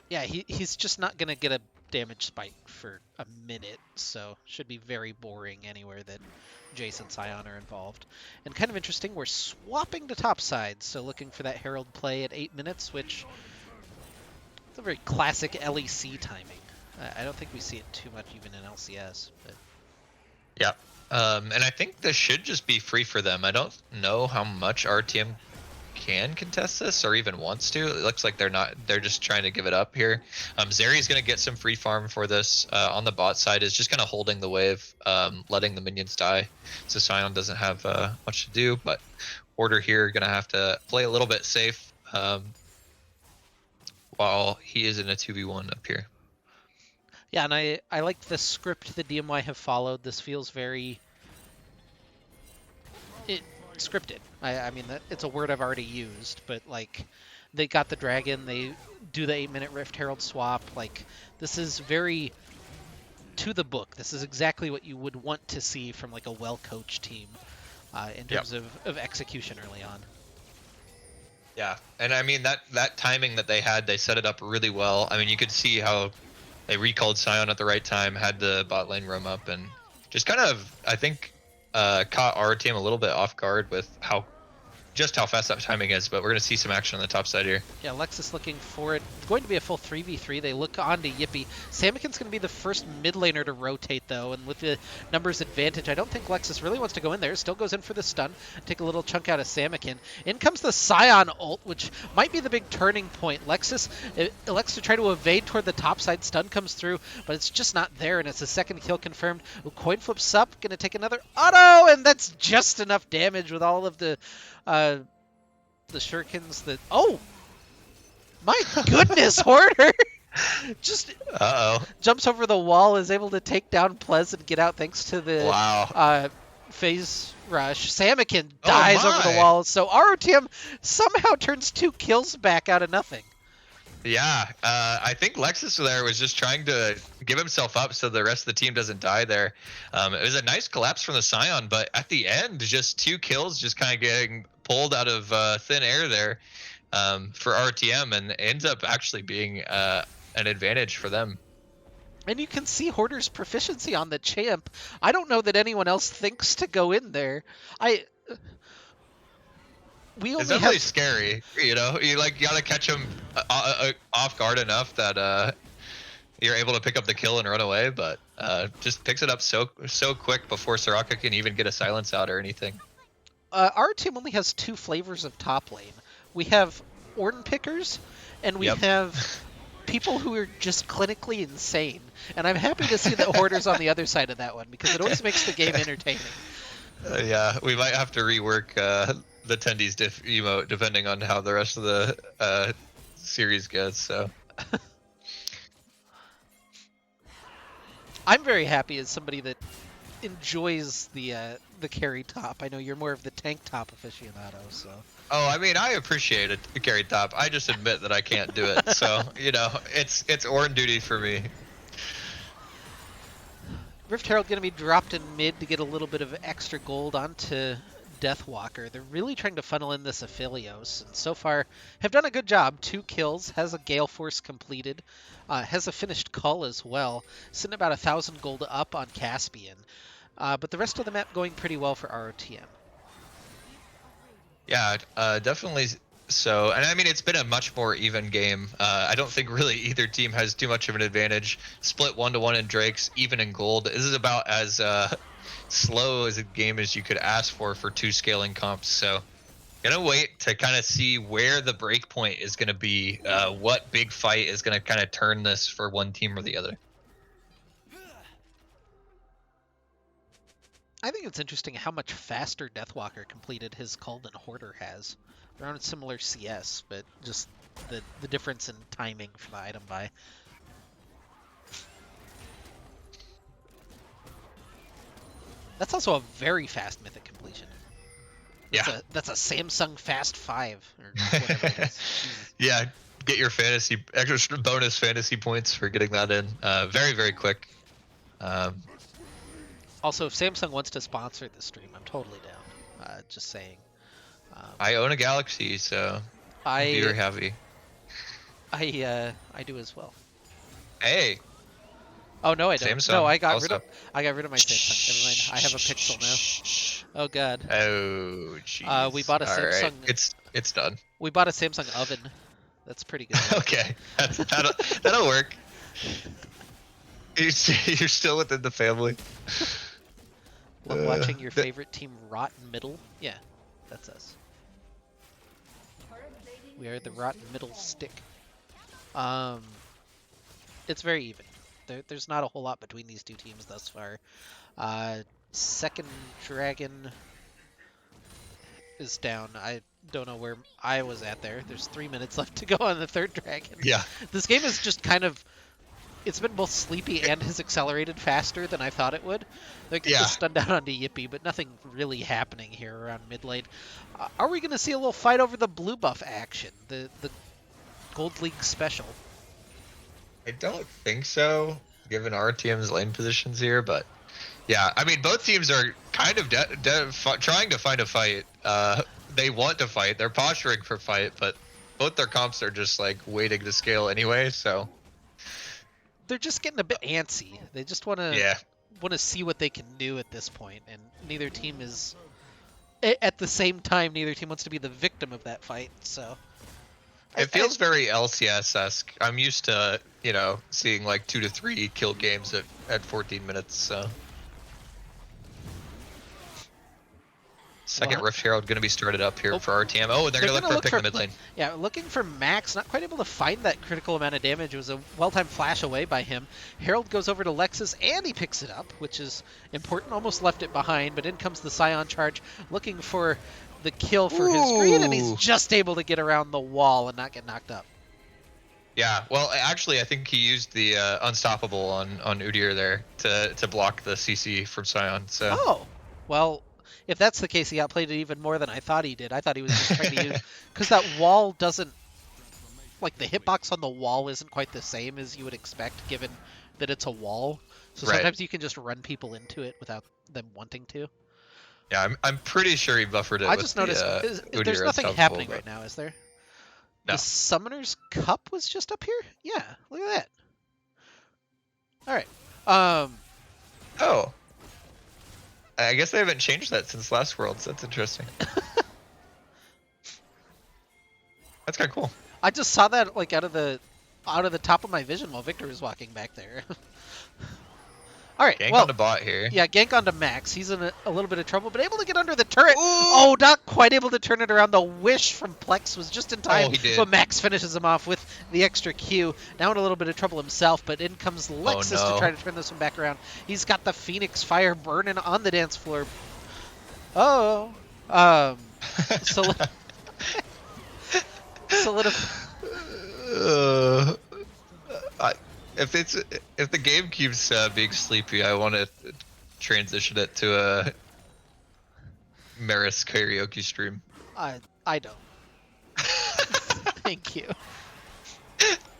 yeah, he's just not gonna get a damage spike for a minute, so should be very boring anywhere that Jace and Sion are involved. And kind of interesting, we're swapping to top side, so looking for that Herald play at 8 minutes, which is a very classic LEC timing. I don't think we see it too much even in LCS, but Yeah. And I think this should just be free for them. I don't know how much RTM can contest this or even wants to. It looks like they're just trying to give it up here. Zeri's going to get some free farm for this. On the bot side is just kind of holding the wave, letting the minions die. So Sion doesn't have much to do, but Order here going to have to play a little bit safe while he is in a 2v1 up here. yeah, and I like the script the DMY have followed. This feels very scripted. I mean, it's a word I've already used, but like, they got the dragon, they do the 8-minute Rift Herald swap. Like, this is very to the book. This is exactly what you would want to see from like a well-coached team in terms of execution early on. Yeah, and I mean that timing that they had, they set it up really well. I mean, you could see how they recalled Sion at the right time, had the bot lane roam up, and just kind of, I think, caught our team a little bit off guard with just how fast that timing is. But we're gonna see some action on the top side here. Yeah, Lexus looking for it. It's going to be a full 3v3. They look on to Yippee. Samakin's going to be the first mid laner to rotate, though, and with the numbers advantage, I don't think Lexus really wants to go in there. Still goes in for the stun, take a little chunk out of Samakin. In comes the Sion ult, which might be the big turning point. Lexus elects to try to evade toward the top side. Stun comes through, but it's just not there, and it's a second kill confirmed. Coin flips up, going to take another auto, and that's just enough damage with all of the shurikens that... Oh! My goodness, Hoarder! Just jumps over the wall, is able to take down Plez and get out thanks to the phase rush. Samakin dies over the wall, so ROTM somehow turns 2 kills back out of nothing. Yeah, I think Lexus there was just trying to give himself up so the rest of the team doesn't die there. It was a nice collapse from the Sion, but at the end, just 2 kills just kind of getting pulled out of thin air there for RTM, and ends up actually being an advantage for them. And you can see Hoarder's proficiency on the champ. I don't know that anyone else thinks to go in there. It's definitely scary, you know. You gotta catch him off guard enough that you're able to pick up the kill and run away, but just picks it up so quick before Soraka can even get a silence out or anything. Our team only has 2 flavors of top lane. We have Ornn pickers, and we have people who are just clinically insane. And I'm happy to see that Hoarder's on the other side of that one because it always makes the game entertaining. Yeah, we might have to rework the Tendies diff emote depending on how the rest of the series goes. So I'm very happy as somebody that enjoys the carry top. I know you're more of the tank top aficionado, so. oh, I mean, I appreciate it, carry top. I just admit that I can't do it. So it's Orin duty for me. Rift Herald going to be dropped in mid to get a little bit of extra gold onto Deathwalker. They're really trying to funnel in this Aphelios, and so far have done a good job. 2 kills, has a Gale Force completed, has a finished Cull as well, sitting about 1,000 gold up on Caspian. But the rest of the map going pretty well for ROTM. Yeah, definitely so. And I mean, it's been a much more even game. I don't think really either team has too much of an advantage. Split 1-1 in Drakes, even in gold. This is about as slow as a game as you could ask for 2 scaling comps. So gonna wait to kind of see where the break point is gonna be. What big fight is gonna kind of turn this for one team or the other. I think it's interesting how much faster Deathwalker completed his Cull than Hoarder has. They're on a similar CS, but just the difference in timing for the item buy. That's also a very fast mythic completion. That's a Samsung Fast 5 or whatever it is. Yeah, get your extra bonus fantasy points for getting that in. Very, very quick. Also, if Samsung wants to sponsor the stream, I'm totally down. Just saying. I own a Galaxy, so I'd be very happy. I do as well. Hey. Oh no, I don't. Samsung No, I got also. rid of my Samsung. Never mind. I have a Pixel now. Oh god. Oh jeez. We bought a Samsung. Right. It's done. We bought a Samsung oven. That's pretty good. Okay, that'll work. You're still within the family. Love watching your favorite team rot in middle. Yeah, that's us. We are the rotten middle stick. It's very even. There's not a whole lot between these two teams thus far. Second dragon is down. I don't know where I was at there. There's 3 minutes left to go on the third dragon. Yeah. This game is just kind of... It's been both sleepy and has accelerated faster than I thought it would. They get the stun down onto Yippee, but nothing really happening here around mid lane. Are we going to see a little fight over the blue buff action? The Gold League special? I don't think so, given RTM's lane positions here, but yeah, I mean, both teams are kind of trying to find a fight. They want to fight, they're posturing for fight, but both their comps are just like waiting to scale anyway, so. They're just getting a bit antsy. They just want to see what they can do at this point, and neither team is... At the same time, neither team wants to be the victim of that fight, so... It feels very LCS-esque. I'm used to, seeing like 2 to 3 kill games at 14 minutes, so. Second Rift Herald going to be started up here for RTM. Oh, and they're going to look for a pick in the mid lane. Yeah, looking for Max, not quite able to find that critical amount of damage. It was a well-timed flash away by him. Herald goes over to Lexus, and he picks it up, which is important. Almost left it behind, but in comes the Scion charge, looking for the kill for his green, and he's just able to get around the wall and not get knocked up. Yeah, well, actually, I think he used the Unstoppable on Udyr there to block the CC from Scion. So. Oh, well... If that's the case, he outplayed it even more than I thought he did. I thought he was just trying to use... Because that wall doesn't... Like, the hitbox on the wall isn't quite the same as you would expect, given that it's a wall. So sometimes you can just run people into it without them wanting to. Yeah, I'm pretty sure he buffered it. I just noticed... there's nothing happening right now, is there? No. The Summoner's Cup was just up here? Yeah, look at that. Alright. Oh. I guess they haven't changed that since last Worlds. That's interesting. That's kind of cool. I just saw that like out of the top of my vision while Victor was walking back there. All right, Gank well, on the bot here. yeah, gank onto Max. He's in a little bit of trouble, but able to get under the turret. Ooh! Oh, not quite able to turn it around. The wish from Plex was just in time, Oh, he did. but Max finishes him off with the extra Q. Now in a little bit of trouble himself, but in comes Oh Lexus to try no. to turn this one back around. He's got the Phoenix Fire burning on the dance floor. Oh, solid, solidify. Uh, I, if the game keeps being sleepy, I want to transition it to a Maris karaoke stream. I don't. Thank you.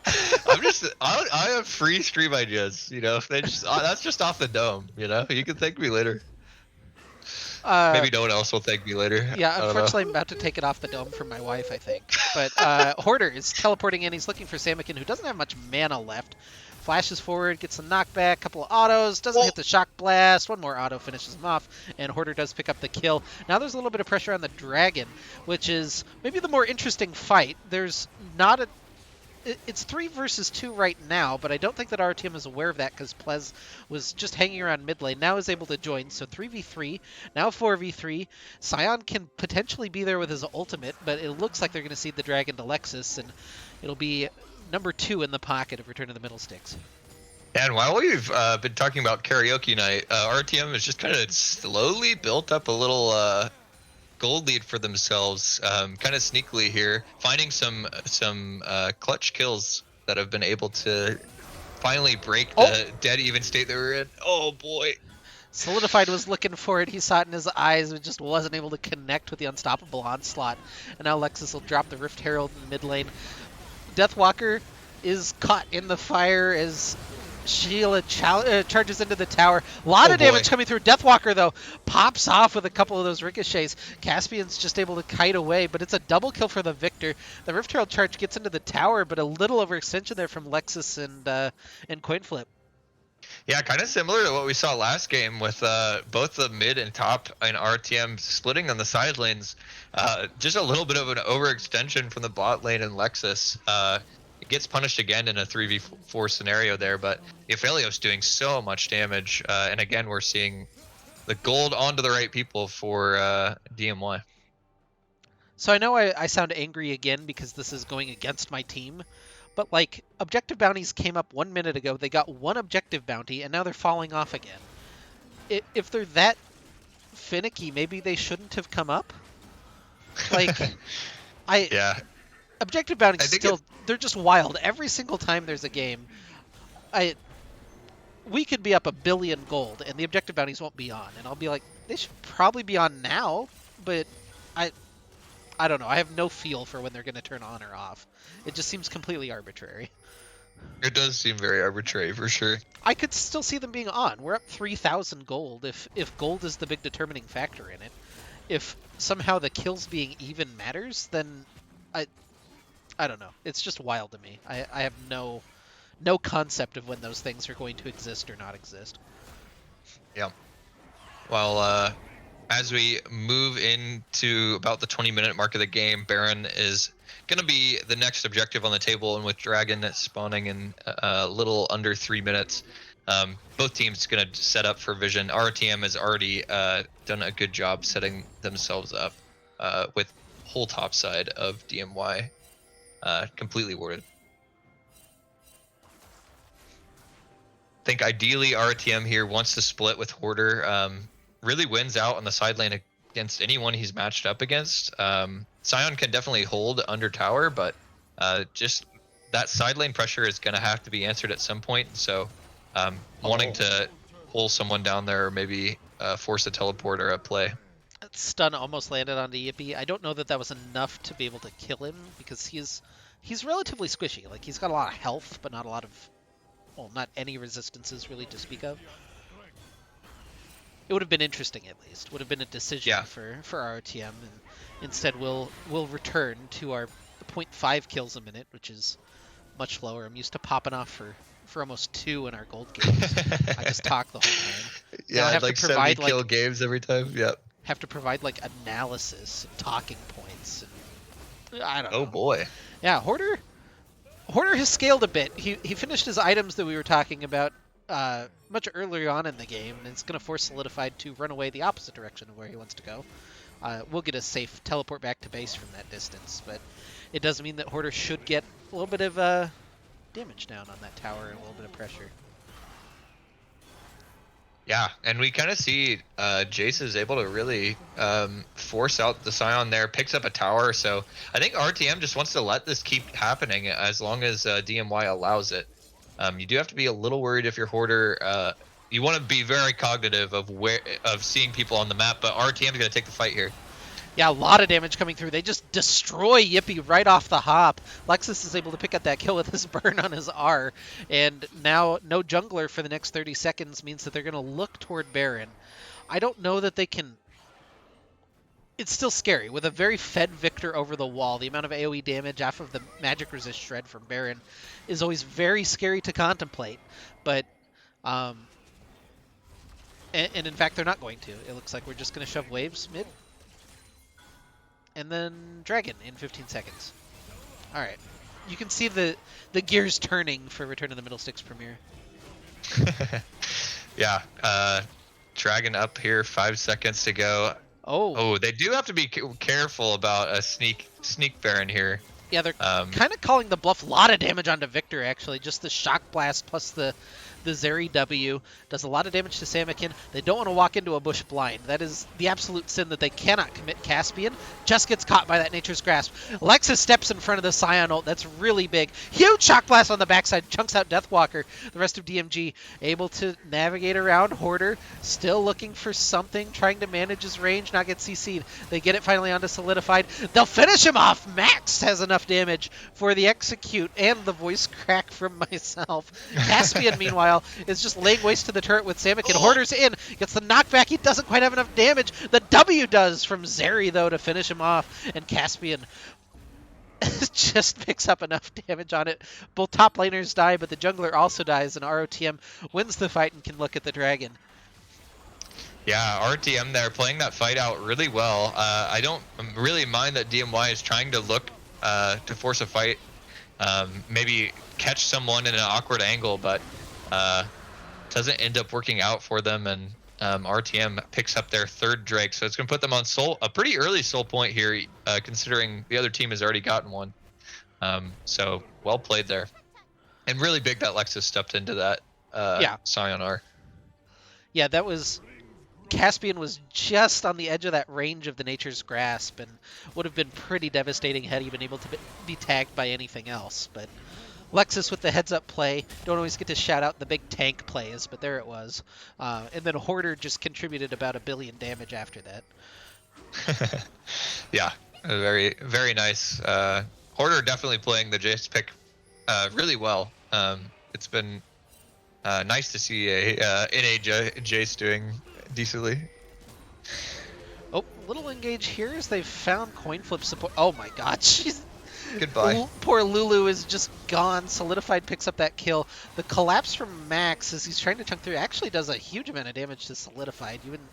I have free stream ideas. You know, if they just that's just off the dome. You know, you can thank me later. Maybe no one else will thank me later. Yeah, I don't unfortunately, know. I'm about to take it off the dome from my wife, I think. But Hoarder is teleporting in. He's looking for Samikin, who doesn't have much mana left. Flashes forward, gets a knockback, couple of autos, doesn't hit the shock blast. One more auto finishes him off, and Hoarder does pick up the kill. Now there's a little bit of pressure on the Dragon, which is maybe the more interesting fight. There's not a it's 3 versus 2 right now, but I don't think that RTM is aware of that because Plez was just hanging around mid lane. Now is able to join, so 3v3, now 4v3. Sion can potentially be there with his ultimate, but it looks like they're going to cede the Dragon to Lexus, and it'll be number 2 in the pocket of Return to the Middle Sticks. And while we've been talking about karaoke night, RTM has just kind of slowly built up a little gold lead for themselves, kind of sneakily here, finding some clutch kills that have been able to finally break the dead even state they were in. Oh boy. Solidified was looking for it. He saw it in his eyes, but just wasn't able to connect with the unstoppable onslaught. And now Lexus will drop the Rift Herald in the mid lane. Deathwalker is caught in the fire as Sheila charges into the tower. A lot of damage coming through. Deathwalker, though, pops off with a couple of those ricochets. Caspian's just able to kite away, but it's a double kill for the Victor. The Rift Herald charge gets into the tower, but a little overextension there from Lexus and Coinflip. Yeah, kind of similar to what we saw last game with both the mid and top and RTM splitting on the side lanes. Just a little bit of an overextension from the bot lane and Lexus. It gets punished again in a 3v4 scenario there, but Aphelios doing so much damage. And again, we're seeing the gold onto the right people for DMY. So I know I sound angry again because this is going against my team, but like objective bounties came up 1 minute ago. They got one objective bounty, and now they're falling off again. If they're that finicky, maybe they shouldn't have come up. Like, Yeah. Objective bounties still, they're just wild. Every single time there's a game, we could be up 1 billion gold, and the objective bounties won't be on. And I'll be like, they should probably be on now, but I don't know. I have no feel for when they're going to turn on or off. It just seems completely arbitrary. It does seem very arbitrary, for sure. I could still see them being on. We're up 3,000 gold if gold is the big determining factor in it. If somehow the kills being even matters, then I don't know. It's just wild to me. I have no concept of when those things are going to exist or not exist. Yeah. Well, as we move into about the 20-minute mark of the game, Baron is going to be the next objective on the table, and with Dragon spawning in a little under 3 minutes, both teams going to set up for Vision. RTM has already done a good job setting themselves up with whole top side of DMY completely warded. I think ideally RTM here wants to split with Hoarder. Really wins out on the side lane against anyone he's matched up against. Sion can definitely hold under tower, but just that side lane pressure is going to have to be answered at some point. So wanting to pull someone down there or maybe force a teleport or a play. That stun almost landed onto Yippee. I don't know that was enough to be able to kill him because he's relatively squishy. Like, he's got a lot of health, but not a lot of, well, not any resistances really to speak of. It would have been interesting, at least. Would have been a decision for RTM, and instead we'll return to our 0.5 kills a minute, which is much lower. I'm used to popping off for almost 2 in our gold games. I just talk the whole time. Yeah, I have like 70 kill games every time. Yep. Have to provide like analysis, and talking points, and I don't know. Oh boy. Yeah, Hoarder has scaled a bit. He finished his items that we were talking about. much earlier on in the game, and it's going to force Solidified to run away the opposite direction of where he wants to go. We'll get a safe teleport back to base from that distance, but it does mean that Hoarder should get a little bit of damage down on that tower and a little bit of pressure. Yeah, and we kind of see Jace is able to really force out the Scion there, picks up a tower. So I think RTM just wants to let this keep happening as long as DMY allows it. You do have to be a little worried if you're Hoarder. You want to be very cognitive of seeing people on the map, but RTM is going to take the fight here. Yeah, a lot of damage coming through. They just destroy Yippee right off the hop. Lexus is able to pick up that kill with his burn on his R. And now no jungler for the next 30 seconds means that they're going to look toward Baron. I don't know that they can... It's still scary. With a very fed Victor over the wall, the amount of AoE damage off of the magic resist shred from Baron is always very scary to contemplate. But... and in fact, they're not going to. It looks like we're just going to shove waves mid. And then Dragon in 15 seconds. All right. You can see the gears turning for Return of the Middlesticks premiere. Yeah. Dragon up here, 5 seconds to go. Oh, they do have to be careful about a sneak Baron here. Yeah, they're kind of calling the bluff. A lot of damage onto Victor, actually. Just the Shock Blast plus the Zeri W does a lot of damage to Samakin. They don't want to walk into a bush blind. That is the absolute sin that they cannot commit. Caspian just gets caught by that Nature's Grasp. Lexus steps in front of the Scion ult. That's really big. Huge Shock Blast on the backside. Chunks out Deathwalker. The rest of DMG able to navigate around. Hoarder still looking for something. Trying to manage his range. Not get CC'd. They get it finally onto Solidified. They'll finish him off. Max has enough damage for the execute and the voice crack from myself. Caspian, meanwhile, is just laying waste to the turret with Samakin. Hoarder's in, gets the knockback. He doesn't quite have enough damage. The W does from Zeri, though, to finish him off. And Caspian just picks up enough damage on it. Both top laners die, but the jungler also dies, and ROTM wins the fight and can look at the dragon. Yeah, RTM there playing that fight out really well. I don't really mind that DMY is trying to look to force a fight, maybe catch someone in an awkward angle, but doesn't end up working out for them, and RTM picks up their third Drake, so it's going to put them on a pretty early soul point here, considering the other team has already gotten one. So well played there, and really big that Lexus stepped into that Scion R. Yeah, that was... Caspian was just on the edge of that range of the Nature's Grasp and would have been pretty devastating had he been able to be tagged by anything else. But Lexus with the heads-up play. Don't always get to shout out the big tank plays, but there it was. And then Hoarder just contributed about 1 billion damage after that. Yeah, very, very nice. Hoarder definitely playing the Jace pick really well. It's been nice to see a NA Jace doing decently. Oh, little engage here as they've found coin flip support. Oh my god, she's... Goodbye. Poor Lulu is just gone. Solidified picks up that kill. The collapse from Max as he's trying to chunk through actually does a huge amount of damage to Solidified. You wouldn't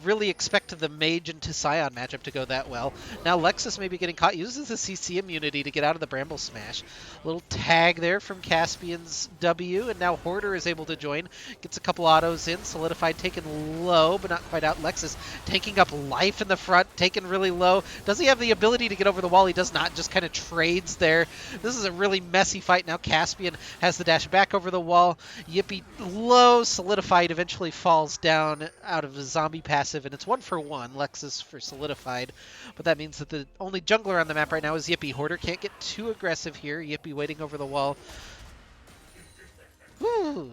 really expect the Mage into Scion matchup to go that well. Now Lexus may be getting caught. Uses the CC immunity to get out of the Bramble Smash. Little tag there from Caspian's W, and now Hoarder is able to join. Gets a couple autos in. Solidified taken low, but not quite out. Lexus tanking up life in the front, taken really low. Does he have the ability to get over the wall? He does not. Just kind of trades there. This is a really messy fight. Now Caspian has the dash back over the wall. Yippee low. Solidified eventually falls down out of the zombie passive, and it's 1-for-1. Lexus for Solidified, but that means that the only jungler on the map right now is Yippee. Hoarder can't get too aggressive here. Yippee waiting over the wall. Woo.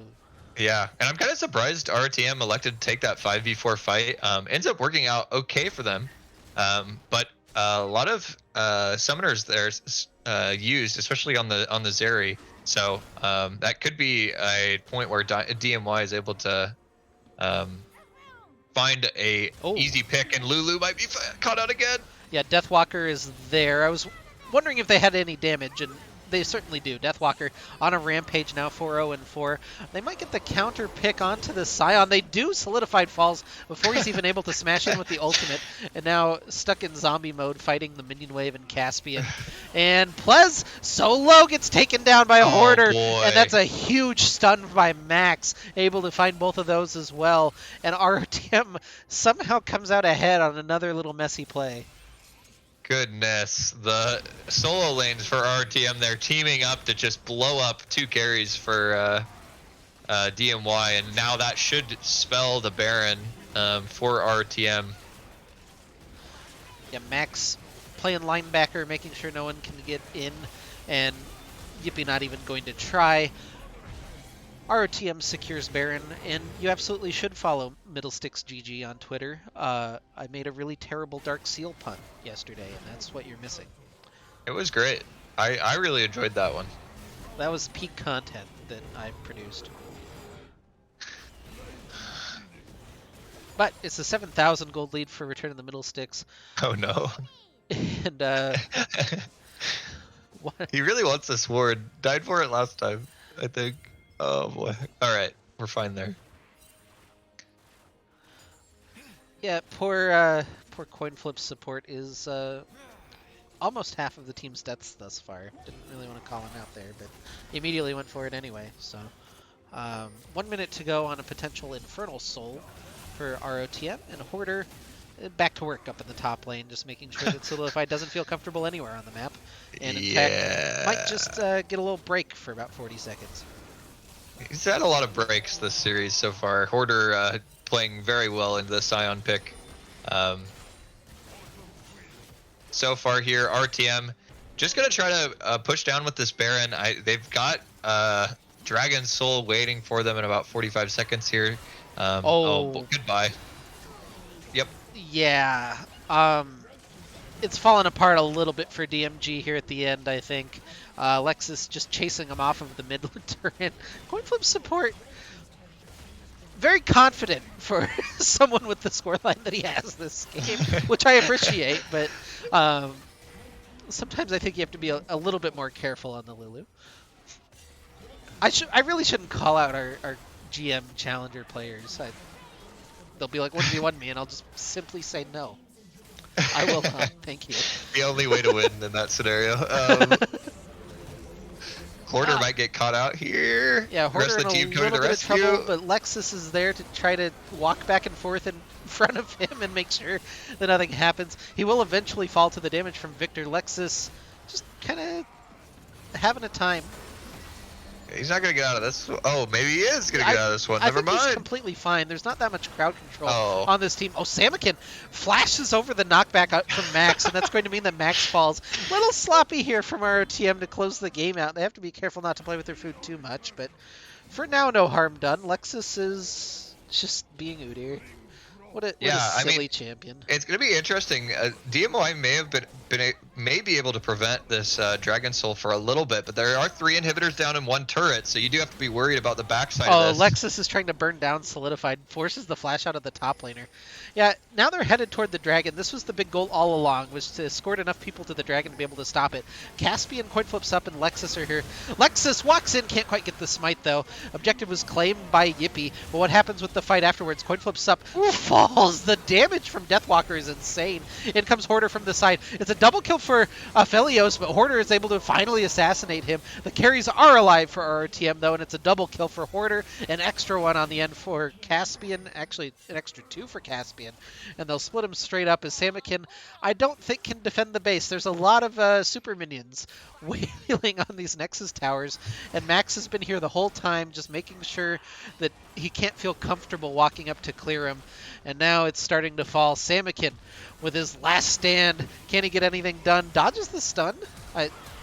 Yeah, and I'm kind of surprised RTM elected to take that 5v4 fight. Ends up working out okay for them, but a lot of summoners there used, especially on the Zeri. So that could be a point where DMY is able to find a easy pick, and Lulu might be caught out again. Yeah, Deathwalker is there. I was wondering if they had any damage, and They certainly do. Deathwalker on a rampage now, 4-0-4. They might get the counter pick onto the Scion. They do. Solidified falls before he's even able to smash in with the ultimate. And now stuck in zombie mode fighting the minion wave and Caspian. And Plez solo gets taken down by a Oh Hoarder. And boy. that's a huge stun by Max, able to find both of those as well. And RTM somehow comes out ahead on another little messy play. Goodness, the solo lanes for RTM, they're teaming up to just blow up 2 carries for DMY, and now that should spell the Baron for RTM. Yeah, Max playing linebacker, making sure no one can get in, and Yippee not even going to try. ROTM secures Baron, and you absolutely should follow Middlesticks GG on Twitter. I made a really terrible Dark Seal pun yesterday, and that's what you're missing. It was great. I really enjoyed that one. That was peak content that I produced. But it's a 7,000 gold lead for Return of the Middlesticks. Oh no. And, what? He really wants this sword. Died for it last time, I think. Oh boy. Alright, we're fine there. Yeah, poor coin flip support is almost half of the team's deaths thus far. Didn't really want to call him out there, but he immediately went for it anyway. So 1 minute to go on a potential Infernal Soul for ROTM, and Hoarder back to work up in the top lane, just making sure that Solidified doesn't feel comfortable anywhere on the map. And in fact, might just get a little break for about 40 seconds. He's had a lot of breaks this series so far. Hoarder playing very well into the Scion pick. So far here, RTM just gonna try to push down with this Baron. They've got Dragon Soul waiting for them in about 45 seconds here. Goodbye. Yep. Yeah. It's fallen apart a little bit for DMG here at the end, I think. Lexus just chasing him off of the mid turret. Coin flip support, very confident for someone with the scoreline that he has this game, which I appreciate, but sometimes I think you have to be a little bit more careful on the Lulu. I really shouldn't call out our GM challenger players. They'll be like, "What do you want me?" And I'll just simply say no. I will not. Thank you. The only way to win in that scenario. Hoarder might get caught out here. Yeah, Hoarder rest in of the team a coming little to bit of rescue. trouble, but Lexus is there to try to walk back and forth in front of him and make sure that nothing happens. He will eventually fall to the damage from Victor. Lexus just kind of having a time. He's not gonna get out of this. Oh, maybe he is gonna get out of this one. I Never think he's mind. completely fine. There's not that much crowd control Oh. on this team. Oh, Samakin flashes over the knockback up from Max, and that's going to mean that Max falls. A little sloppy here from our TM to close the game out. They have to be careful not to play with their food too much, but for now, no harm done. Lexus is just being Udyr. What a silly champion. It's going to be interesting. DMY may have may be able to prevent this Dragon Soul for a little bit, but there are 3 inhibitors down in 1 turret, so you do have to be worried about the backside of this. Lexus is trying to burn down Solidified, forces the flash out of the top laner. Yeah, now they're headed toward the Dragon. This was the big goal all along, was to escort enough people to the Dragon to be able to stop it. Caspian coin flips up and Lexus are here. Lexus walks in, can't quite get the smite though. Objective was claimed by Yippee, but what happens with the fight afterwards? Coin flips up, falls. The damage from Deathwalker is insane. In comes Hoarder from the side. It's a double kill for Aphelios, but Hoarder is able to finally assassinate him. The carries are alive for RTM though, and it's a double kill for Hoarder, an extra one on the end for Caspian, actually an extra 2 for Caspian. And they'll split him straight up as Samakin, I don't think, can defend the base. There's a lot of super minions wailing on these Nexus towers, and Max has been here the whole time just making sure that he can't feel comfortable walking up to clear him. And now it's starting to fall. Samakin with his last stand. Can he get anything done? Dodges the stun.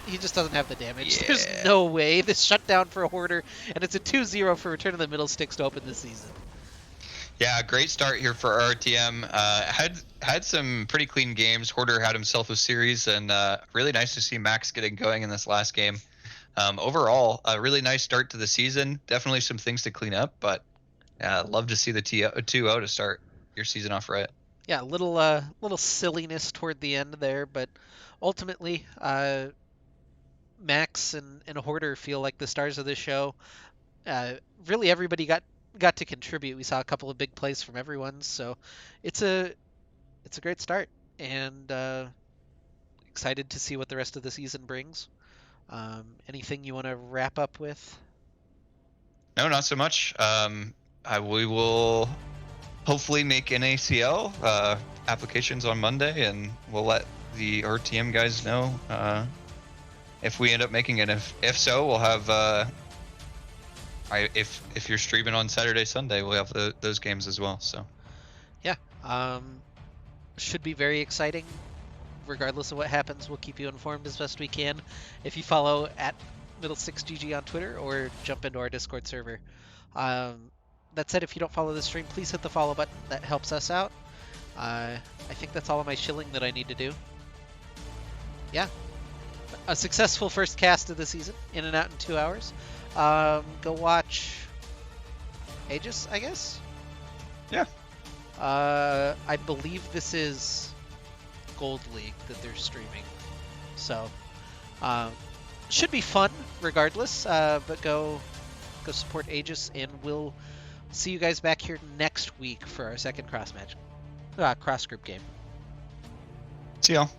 He just doesn't have the damage. Yeah. There's no way. This shutdown for a Hoarder, and it's a 2-0 for Return of the Middlesticks to open the season. Yeah, great start here for RTM. Had some pretty clean games. Hoarder had himself a series, and really nice to see Max getting going in this last game. Overall, a really nice start to the season. Definitely some things to clean up, but love to see the 2-0 to start your season off right. Yeah, little silliness toward the end there, but ultimately Max and Hoarder feel like the stars of this show. Uh, really, everybody got to contribute. We saw a couple of big plays from everyone, so it's a it's a great start, and excited to see what the rest of the season brings. Anything you want to wrap up with? No, not so much. We will hopefully make an ACL applications on Monday, and we'll let the RTM guys know if we end up making it. If so, we'll have if you're streaming on Saturday, Sunday, we'll have those games as well. So Yeah, should be very exciting. Regardless of what happens, we'll keep you informed as best we can. If you follow at Middle6GG on Twitter or jump into our Discord server. Um, that said, if you don't follow the stream, please hit the follow button. That helps us out. I think that's all of my shilling that I need to do. Yeah, a successful first cast of the season, in and out in 2 hours. Go watch Aegis, I guess. yeah, I believe this is Gold League that they're streaming, so should be fun regardless. But go support Aegis, and we'll see you guys back here next week for our second cross group game. see y'all.